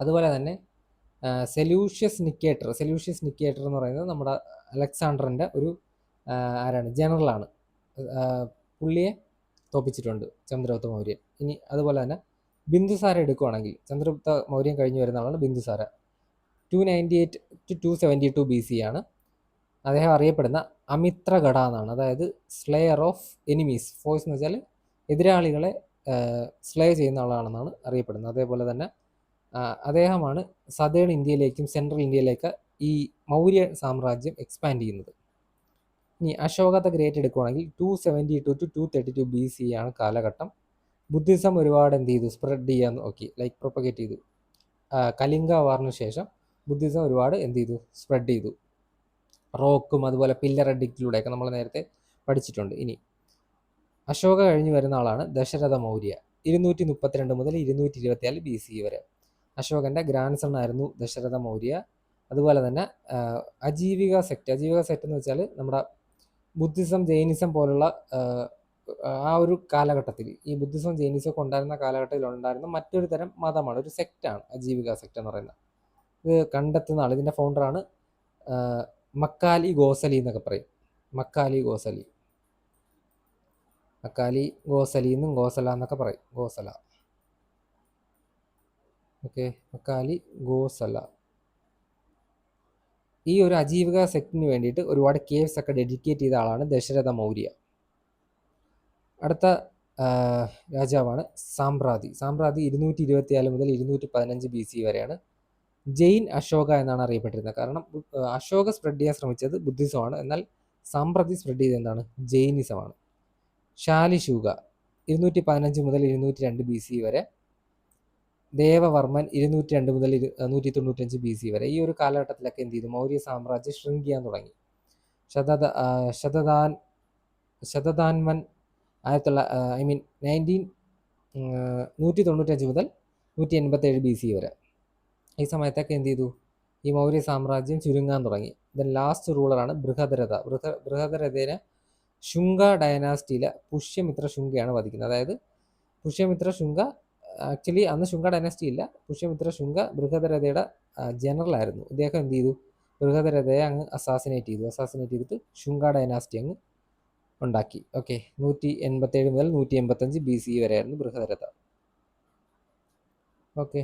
അതുപോലെ തന്നെ സെലൂഷ്യസ് നിക്കേറ്റർ എന്ന് പറയുന്നത് നമ്മുടെ അലക്സാണ്ടറിൻ്റെ ഒരു ജനറലാണ്. പുള്ളിയെ തോപ്പിച്ചിട്ടുണ്ട് ചന്ദ്രഗുപ്ത മൗര്യൻ. ഇനി അതുപോലെ തന്നെ ബിന്ദുസാര എടുക്കുകയാണെങ്കിൽ ചന്ദ്രഗുപ്ത മൗര്യൻ കഴിഞ്ഞ് വരുന്ന ആളാണ് ബിന്ദുസാര. 298 to 272 BC ആണ്. അദ്ദേഹം അറിയപ്പെടുന്ന അമിത്രഗഡ എന്നാണ്. അതായത് സ്ലെയർ ഓഫ് എനിമീസ്. ഫോഴ്സ് എന്ന് വെച്ചാൽ എതിരാളികളെ സ്ലേ ചെയ്യുന്ന ആളാണെന്നാണ് അറിയപ്പെടുന്നത്. അതേപോലെ തന്നെ അദ്ദേഹമാണ് സദേൺ ഇന്ത്യയിലേക്കും സെൻട്രൽ ഇന്ത്യയിലേക്ക് ഈ മൗര്യ സാമ്രാജ്യം എക്സ്പാൻഡ് ചെയ്യുന്നത്. ഇനി അശോക ദ ഗ്രേറ്റ് എടുക്കുകയാണെങ്കിൽ 272 to 232 BC ആണ് കാലഘട്ടം. ബുദ്ധിസം ഒരുപാട് എന്ത് ചെയ്തു? സ്പ്രെഡ് ചെയ്യാൻ നോക്കി, ലൈക്ക് പ്രൊപ്പഗേറ്റ് ചെയ്തു. കലിംഗ വാറിന് ശേഷം ബുദ്ധിസം ഒരുപാട് എന്ത് ചെയ്തു? സ്പ്രെഡ് ചെയ്തു. റോക്കും അതുപോലെ പില്ലർ എഡിക്റ്റിലൂടെയൊക്കെ നമ്മൾ നേരത്തെ പഠിച്ചിട്ടുണ്ട്. ഇനി അശോക കഴിഞ്ഞ് വരുന്ന ആളാണ് ദശരഥ മൗര്യ. 232 മുതൽ 224 BC വരെ. അശോകൻ്റെ ഗ്രാൻഡ് സൺ ആയിരുന്നു ദശരഥ മൗര്യ. അതുപോലെ തന്നെ അജീവിക സെക്ട് എന്ന് വെച്ചാൽ നമ്മുടെ ബുദ്ധിസം ജൈനിസം പോലുള്ള ആ ഒരു കാലഘട്ടത്തിൽ, ഈ ബുദ്ധിസം ജൈനിസം ഒക്കെ ഉണ്ടായിരുന്ന കാലഘട്ടത്തിൽ ഉണ്ടായിരുന്ന മറ്റൊരു തരം മതമാണ്, ഒരു സെക്റ്റാണ് അജീവിക സെക്ട് എന്ന് പറയുന്നത്. ഇത് കണ്ടെത്തുന്ന ആൾ, ഇതിൻ്റെ ഫൗണ്ടറാണ് മക്കാലി ഗോസലി എന്നൊക്കെ പറയും. മക്കാലി ഗോസലി എന്നും ഗോസല എന്നൊക്കെ പറയും. ഗോസല. ഓക്കെ, മക്കാലി ഗോസല. ഈ ഒരു അജീവിക സെക്ടിന് വേണ്ടിയിട്ട് ഒരുപാട് കേവ്സ് ഒക്കെ ഡെഡിക്കേറ്റ് ചെയ്ത ആളാണ് ദശരഥ മൗര്യ. അടുത്ത രാജാവാണ് സാമ്പ്രാതി. 224 മുതൽ 215 BC വരെയാണ്. ജെയിൻ അശോക എന്നാണ് അറിയപ്പെട്ടിരുന്നത്. കാരണം അശോക സ്പ്രെഡ് ചെയ്യാൻ ശ്രമിച്ചത് ബുദ്ധിസമാണ്, എന്നാൽ സാമ്പ്രതി സ്പ്രെഡ് ചെയ്തത് എന്താണ്? ജെയിനിസമാണ്. ശാലിശൂക 215 മുതൽ 202 BC വരെ. ദേവവർമ്മൻ 202 മുതൽ 195 BC വരെ. ഈ ഒരു കാലഘട്ടത്തിലൊക്കെ എന്ത് ചെയ്തു? മൗര്യ സാമ്രാജ്യം ഷ്രിങ്ക് ചെയ്യാൻ തുടങ്ങി. ശതധാൻവൻ 195 മുതൽ 187 BC വരെ. ഈ സമയത്തൊക്കെ എന്ത് ചെയ്തു? ഈ മൗര്യ സാമ്രാജ്യം ചുരുങ്ങാൻ തുടങ്ങി. ദെൻ ലാസ്റ്റ് റൂളറാണ് ബൃഹദരഥ. ബൃഹദരഥേനെ ശുംഗ ഡയനാസ്റ്റിയിലെ പുഷ്യമിത്ര ശുംഗയാണ് വധിക്കുന്നത്. അതായത് പുഷ്യമിത്ര ശുംഗ ആക്ച്വലി അന്ന് ശുംഗ ഡയനാസ്റ്റി ഇല്ല. പുഷ്യമിത്ര ശുംഗ ബൃഹദരഥയുടെ ജനറലായിരുന്നു. ഇദ്ദേഹം എന്ത് ചെയ്തു? ബൃഹദരഥയെ അങ്ങ് അസാസിനേറ്റ് ചെയ്തിട്ട് ശുംഗ ഡയനാസ്റ്റി അങ്ങ് ഉണ്ടാക്കി. ഓക്കെ, 187 മുതൽ 185 BC വരെയായിരുന്നു Brihadratha. Okay,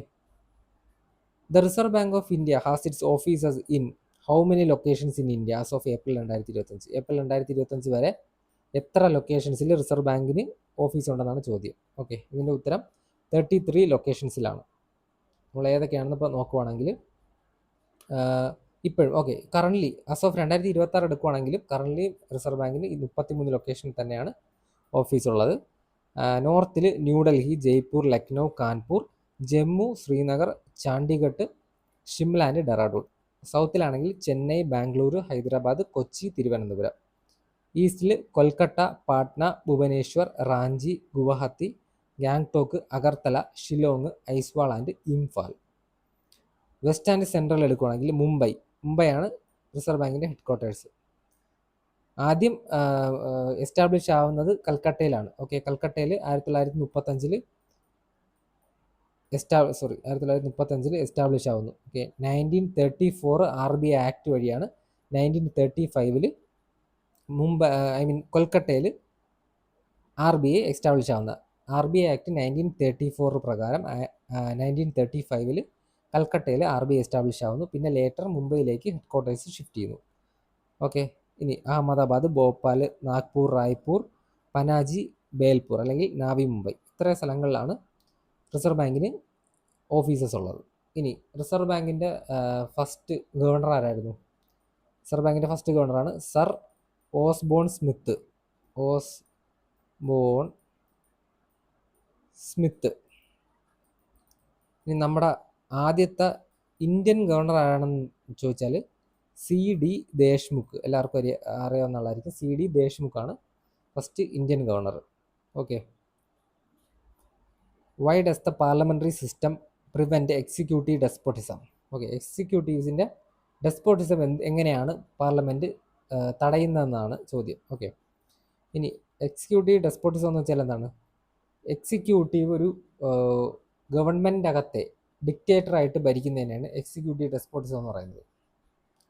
the reserve bank of India has its offices in how many locations in India as of April 2025? April 2025 വരെ എത്ര ലൊക്കേഷൻസിൽ റിസർവ് ബാങ്കിന് ഓഫീസ് ഉണ്ടെന്നാണ് ചോദ്യം. ഓക്കെ, ഇതിൻ്റെ ഉത്തരം 33 ലൊക്കേഷൻസിലാണ്. നമ്മൾ ഏതൊക്കെയാണെന്ന് ഇപ്പോൾ നോക്കുവാണെങ്കിൽ ഇപ്പോഴും ഓക്കെ, കറണ്ട്ലി ആസ് ഓഫ് 2026 എടുക്കുവാണെങ്കിലും കറണ്ട്ലി റിസർവ് ബാങ്കിന് 33 ലൊക്കേഷനിൽ തന്നെയാണ് ഓഫീസ് ഉള്ളത്. നോർത്തിൽ ന്യൂഡൽഹി, ജയ്പൂർ, ലക്നൗ, കാൺപൂർ, ജമ്മു, ശ്രീനഗർ, ചണ്ഡീഗഡ്, ഷിംല ആൻഡ് ഡെറാഡൂൺ. സൗത്തിലാണെങ്കിൽ ചെന്നൈ, ബാംഗ്ലൂരു, ഹൈദരാബാദ്, കൊച്ചി, തിരുവനന്തപുരം. ഈസ്റ്റിൽ Kolkata, Patna, Bhubaneswar, Ranchi, Guwahati, Gangtok, Agartala, Shillong, Aizawl and Imphal. West and central എടുക്കുകയാണെങ്കിൽ മുംബൈയാണ് റിസർവ് ബാങ്കിൻ്റെ ഹെഡ് ക്വാർട്ടേഴ്സ്. ആദ്യം എസ്റ്റാബ്ലിഷ് ആവുന്നത് കൽക്കട്ടയിലാണ്. ഓക്കെ, കൽക്കട്ടയിൽ 1935 എസ്റ്റാബ്ലിഷ് ആവുന്നു. ഓക്കെ, 1934 RBI ആക്ട് വഴിയാണ് 1935 കൊൽക്കട്ടയിൽ RBI എസ്റ്റാബ്ലിഷ് ആവുന്നത്. RBI ആക്ട് 1934 പ്രകാരം 1935 കൽക്കട്ടയിൽ RBI എസ്റ്റാബ്ലിഷ് ആവുന്നു. പിന്നെ ലേറ്റർ മുംബൈയിലേക്ക് ഹെഡ് ക്വാർട്ടേഴ്സ് ഷിഫ്റ്റ് ചെയ്യുന്നു. ഓക്കെ, ഇനി അഹമ്മദാബാദ്, ഭോപ്പാൽ, നാഗ്പൂർ, റായ്പൂർ, പനാജി, ബേൽപൂർ അല്ലെങ്കിൽ നാവി മുംബൈ, ഇത്രയും സ്ഥലങ്ങളിലാണ് റിസർവ് ബാങ്കിന് ഓഫീസസ് ഉള്ളത്. ഇനി റിസർവ് ബാങ്കിൻ്റെ ഫസ്റ്റ് ഗവർണർ ആരായിരുന്നു? റിസർവ് ബാങ്കിൻ്റെ ഫസ്റ്റ് ഗവർണറാണ് സർ ഓസ്ബോൺ സ്മിത്ത്. ഇനി നമ്മുടെ ആദ്യത്തെ ഇന്ത്യൻ ഗവർണർ ആരാണെന്ന് ചോദിച്ചാൽ CD ദേശ്മുഖ്. എല്ലാവർക്കും അറിയാവുന്ന ആളായിരിക്കും. CD ദേശ്മുഖാണ് first Indian governor. Okay, why does the parliamentary system prevent executive despotism? Okay, എക്സിക്യൂട്ടീവ്സിൻ്റെ ഡെസ്പോട്ടിസം എങ്ങനെയാണ് പാർലമെൻറ്റ് തടയുന്നതെന്നാണ് ചോദ്യം. ഓക്കെ, ഇനി എക്സിക്യൂട്ടീവ് ഡെസ്പോട്ടിസം എന്ന് വെച്ചാൽ എന്താണ്? എക്സിക്യൂട്ടീവ് ഒരു ഗവൺമെൻറ് അകത്തെ ഡിക്റ്റേറ്ററായിട്ട് ഭരിക്കുന്നതിനാണ് എക്സിക്യൂട്ടീവ് ഡെസ്പോട്ടിസം എന്ന് പറയുന്നത്.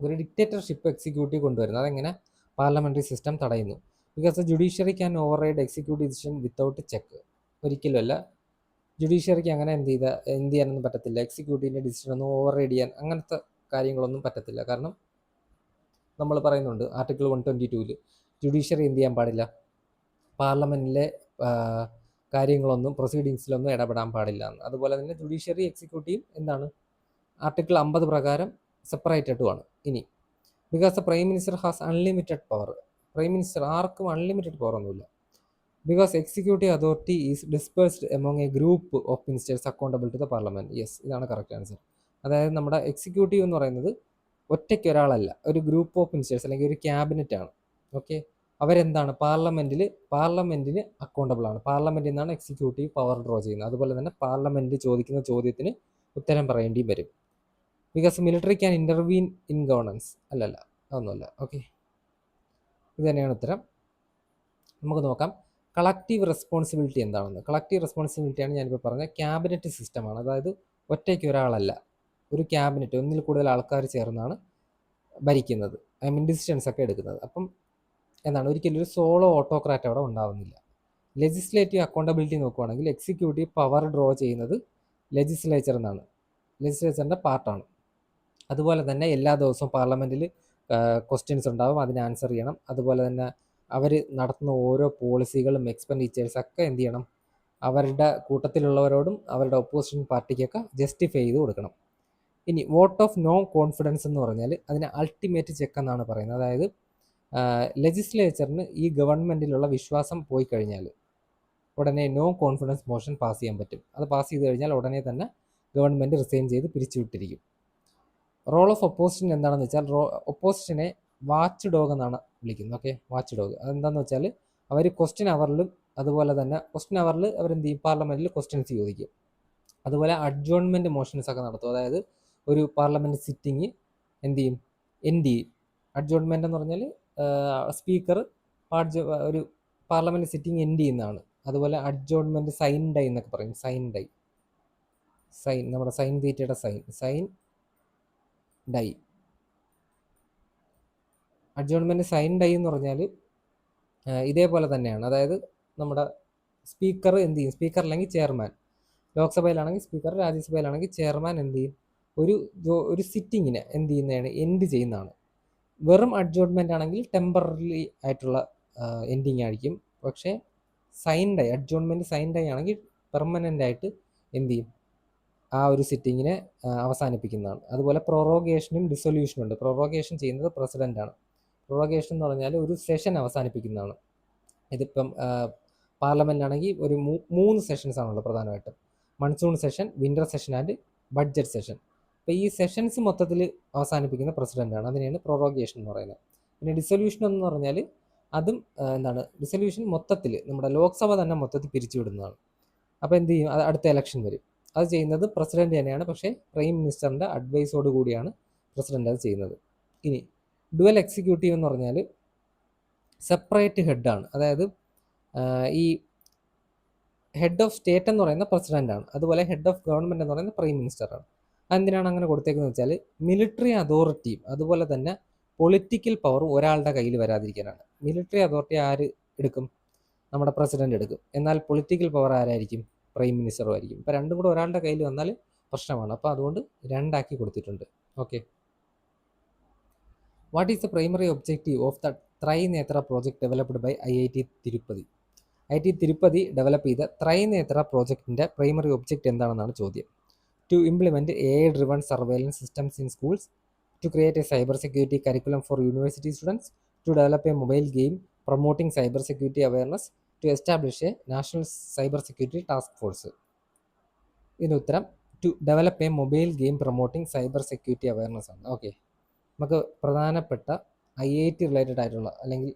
ഒരു ഡിക്റ്റേറ്റർഷിപ്പ് എക്സിക്യൂട്ടീവ് കൊണ്ടുവരുന്നത്. അതെങ്ങനെ പാർലമെൻ്ററി സിസ്റ്റം തടയുന്നു? Because judiciary can over ride executive decision without check. ഒരിക്കലുമല്ല, ജുഡീഷ്യറിക്ക് അങ്ങനെ എന്ത് ചെയ്യാനൊന്നും പറ്റത്തില്ല. എക്സിക്യൂട്ടീവിൻ്റെ ഡിസിഷൻ ഒന്നും ഓവർ റൈഡ് ചെയ്യാൻ അങ്ങനത്തെ കാര്യങ്ങളൊന്നും പറ്റത്തില്ല. കാരണം നമ്മൾ പറയുന്നുണ്ട് ആർട്ടിക്കിൾ 122 ജുഡീഷ്യറി എന്ത് ചെയ്യാൻ പാടില്ല? പാർലമെൻറ്റിലെ കാര്യങ്ങളൊന്നും പ്രൊസീഡിങ്സിലൊന്നും ഇടപെടാൻ പാടില്ല എന്ന്. അതുപോലെ തന്നെ ജുഡീഷ്യറി എക്സിക്യൂട്ടീവ് എന്താണ്? ആർട്ടിക്കിൾ 50 പ്രകാരം സെപ്പറേറ്റഡുമാണ്. ഇനി because the prime minister has unlimited power. Prime minister ആർക്കും അൺലിമിറ്റഡ് പവർ ഒന്നുമില്ല. Because executive authority is dispersed among a group of ministers accountable to the parliament. Yes, ഇതാണ് കറക്റ്റ് ആൻസർ. അതായത് നമ്മുടെ executive എന്ന് പറയുന്നത് ഒറ്റയ്ക്ക് ഒരാളല്ല, ഒരു ഗ്രൂപ്പ് ഓഫ് മിനിസ്റ്റേഴ്സ് അല്ലെങ്കിൽ ഒരു ക്യാബിനറ്റ് ആണ്. ഓക്കെ, അവരെന്താണ്? പാർലമെൻറ്റിന് അക്കൗണ്ടബിൾ ആണ്. പാർലമെൻറ്റിൽ നിന്നാണ് എക്സിക്യൂട്ടീവ് പവർ ഡ്രോ ചെയ്യുന്നത്. അതുപോലെ തന്നെ പാർലമെൻറ്റ് ചോദിക്കുന്ന ചോദ്യത്തിന് ഉത്തരം പറയേണ്ടിയും വരും. Because military can intervene in governance. അല്ലല്ല, അതൊന്നുമല്ല. ഓക്കെ, ഇത് തന്നെയാണ് ഉത്തരം. നമുക്ക് നോക്കാം കളക്റ്റീവ് റെസ്പോൺസിബിലിറ്റി എന്താണെന്ന്. കളക്റ്റീവ് റെസ്പോൺസിബിലിറ്റിയാണ് ഞാനിപ്പോൾ പറഞ്ഞ ക്യാബിനറ്റ് സിസ്റ്റമാണ്. അതായത് ഒറ്റയ്ക്ക് ഒരാളല്ല, ഒരു ക്യാബിനറ്റ്, ഒന്നിൽ കൂടുതൽ ആൾക്കാർ ചേർന്നാണ് ഭരിക്കുന്നത്, ഡിസിഷൻസ് ഒക്കെ എടുക്കുന്നത്. അപ്പം എന്താണ്, ഒരിക്കലും ഒരു സോളോ ഓട്ടോക്രാറ്റ് അവിടെ ഉണ്ടാവുന്നില്ല. ലെജിസ്ലേറ്റീവ് അക്കൗണ്ടബിലിറ്റി നോക്കുവാണെങ്കിൽ എക്സിക്യൂട്ടീവ് പവർ ഡ്രോ ചെയ്യുന്നത് ലെജിസ്ലേച്ചറിൻ്റെ പാർട്ടാണ്. അതുപോലെ തന്നെ എല്ലാ ദിവസവും പാർലമെൻറ്റിൽ ക്വസ്റ്റ്യൻസ് ഉണ്ടാവും, അതിന് ആൻസർ ചെയ്യണം. അതുപോലെ തന്നെ അവർ നടത്തുന്ന ഓരോ പോളിസികളും എക്സ്പെൻഡിച്ചേഴ്സൊക്കെ എന്ത് ചെയ്യണം, അവരുടെ കൂട്ടത്തിലുള്ളവരോടും അവരുടെ ഒപ്പോസിഷൻ പാർട്ടിക്കൊക്കെ ജസ്റ്റിഫൈ ചെയ്ത് കൊടുക്കണം. ഇനി വോട്ട് ഓഫ് നോ കോൺഫിഡൻസ് എന്ന് പറഞ്ഞാൽ അതിന് അൾട്ടിമേറ്റ് ചെക്ക് എന്നാണ് പറയുന്നത്. അതായത് ലെജിസ്ലേച്ചറിന് ഈ ഗവൺമെൻറ്റിലുള്ള വിശ്വാസം പോയി കഴിഞ്ഞാൽ ഉടനെ നോ കോൺഫിഡൻസ് മോഷൻ പാസ് ചെയ്യാൻ പറ്റും. അത് പാസ് ചെയ്ത് കഴിഞ്ഞാൽ ഉടനെ തന്നെ ഗവൺമെൻറ് റിസൈൻ ചെയ്ത് പിരിച്ചുവിട്ടിരിക്കും. റോൾ ഓഫ് ഒപ്പോസിഷൻ എന്താണെന്ന് വെച്ചാൽ ഒപ്പോസിഷനെ വാച്ച് ഡോഗ് എന്നാണ് വിളിക്കുന്നത്. ഓക്കെ, വാച്ച് ഡോഗ് അതെന്താണെന്ന് വെച്ചാൽ അവർ ക്വസ്റ്റ്യൻ അവറിലും അതുപോലെ തന്നെ ക്വസ്റ്റ്യൻ അവറിൽ അവരെന്ത് ചെയ്യും, പാർലമെൻറ്റിൽ ക്വസ്റ്റ്യൻസ് ചോദിക്കും. അതുപോലെ അഡ്ജോൺമെൻറ്റ് മോഷൻസ് ഒക്കെ നടത്തും. അതായത് ഒരു പാർലമെൻറ്റ് സിറ്റിങ് എന്ത് ചെയ്യും, എൻഡ് ചെയ്യും. അഡ്ജോൺമെൻറ്റ് എന്ന് പറഞ്ഞാൽ സ്പീക്കർ ഒരു പാർലമെൻറ്റ് സിറ്റിംഗ് എൻഡ് ചെയ്യുന്നതാണ്. അതുപോലെ അഡ്ജോൺമെൻറ്റ് സൈൻ ഡൈ എന്നൊക്കെ പറയും. സൈൻ ഡൈ, സൈൻ നമ്മുടെ സൈൻ തീറ്റയുടെ സൈൻ ഡൈ. അഡ്ജോൺമെൻറ്റ് സൈൻ ഡൈ എന്ന് പറഞ്ഞാൽ ഇതേപോലെ തന്നെയാണ്. അതായത് നമ്മുടെ സ്പീക്കർ എന്ത് ചെയ്യും, സ്പീക്കർ അല്ലെങ്കിൽ ചെയർമാൻ, ലോക്സഭയിലാണെങ്കിൽ സ്പീക്കർ, രാജ്യസഭയിലാണെങ്കിൽ ചെയർമാൻ എന്ത് ചെയ്യും, ഒരു സിറ്റിങ്ങിനെ എന്ത് ചെയ്യുന്നതാണ്, എൻഡ് ചെയ്യുന്നതാണ്. വെറും അഡ്ജോൺമെൻ്റ് ആണെങ്കിൽ ടെമ്പററി ആയിട്ടുള്ള എൻഡിങ് ആയിരിക്കും. പക്ഷേ സൈൻ ഡൈ, അഡ്ജോൺമെൻറ്റ് സൈൻ ഡൈ ആണെങ്കിൽ പെർമനൻ്റ് ആയിട്ട് എന്ത് ചെയ്യും, ആ ഒരു സിറ്റിങ്ങിനെ അവസാനിപ്പിക്കുന്നതാണ്. അതുപോലെ പ്രൊറോഗേഷനും ഡിസൊല്യൂഷനും ഉണ്ട്. പ്രൊറോഗേഷൻ ചെയ്യുന്നത് പ്രസിഡൻ്റാണ്. പ്രൊറോഗേഷൻ എന്ന് പറഞ്ഞാൽ ഒരു സെഷൻ അവസാനിപ്പിക്കുന്നതാണ്. ഇതിപ്പം പാർലമെൻ്റ് ആണെങ്കിൽ ഒരു 3 സെഷൻസ് ആണുള്ളത് പ്രധാനമായിട്ടും. Monsoon session, winter session and budget session. അപ്പോൾ ഈ സെഷൻസ് മൊത്തത്തിൽ അവസാനിപ്പിക്കുന്ന പ്രസിഡൻ്റാണ്. അതിനെയാണ് പ്രൊറോഗേഷൻ എന്ന് പറയുന്നത്. പിന്നെ ഡിസൊല്യൂഷൻ എന്ന് പറഞ്ഞാൽ അതും ഡിസൊല്യൂഷൻ മൊത്തത്തിൽ നമ്മുടെ ലോക്സഭ തന്നെ മൊത്തത്തിൽ പിരിച്ചുവിടുന്നതാണ്. അപ്പോൾ എന്ത് ചെയ്യും, അത് അടുത്ത ഇലക്ഷൻ വരും. അത് ചെയ്യുന്നത് പ്രസിഡന്റ് തന്നെയാണ്. പക്ഷേ പ്രൈം മിനിസ്റ്ററിൻ്റെ അഡ്വൈസോട് കൂടിയാണ് പ്രസിഡന്റ് അത് ചെയ്യുന്നത്. ഇനി ഡുവൽ എക്സിക്യൂട്ടീവ് എന്ന് പറഞ്ഞാൽ സെപ്പറേറ്റ് ഹെഡാണ്. അതായത് ഈ ഹെഡ് ഓഫ് സ്റ്റേറ്റ് എന്ന് പറയുന്ന പ്രസിഡൻ്റാണ്. അതുപോലെ ഹെഡ് ഓഫ് ഗവൺമെൻറ് എന്ന് പറയുന്നത് പ്രൈം മിനിസ്റ്ററാണ്. അതെന്തിനാണ് അങ്ങനെ കൊടുത്തേക്കുന്നത് വെച്ചാൽ മിലിറ്ററി അതോറിറ്റിയും അതുപോലെ തന്നെ പൊളിറ്റിക്കൽ പവറും ഒരാളുടെ കയ്യിൽ വരാതിരിക്കാനാണ്. മിലിറ്ററി അതോറിറ്റി ആര് എടുക്കും, നമ്മുടെ പ്രസിഡന്റ് എടുക്കും. എന്നാൽ പൊളിറ്റിക്കൽ പവർ ആരായിരിക്കും, പ്രൈം മിനിസ്റ്ററും ആയിരിക്കും. ഇപ്പോൾ രണ്ടും കൂടെ ഒരാളുടെ കയ്യിൽ വന്നാൽ പ്രശ്നമാണ്. അപ്പോൾ അതുകൊണ്ട് 2 ആക്കി കൊടുത്തിട്ടുണ്ട്. Okay, what is the primary objective of the Trinetra project developed by IIT Tirupati? IIT Tirupati develop ചെയ്ത ത്രൈനേത്ര പ്രോജക്റ്റിൻ്റെ പ്രൈമറി ഒബ്ജക്റ്റ് എന്താണെന്നാണ് ചോദ്യം. To implement AI driven surveillance systems in schools, to create a cyber security curriculum for university students, to develop a mobile game promoting cyber security awareness, to establish a national cyber security task force. ഇതിന് ഉത്തരം to develop a mobile game promoting cyber security awareness ആണ്. Okay, നമുക്ക് പ്രധാനപ്പെട്ട IIT related ആയിട്ടുള്ള അല്ലെങ്കിൽ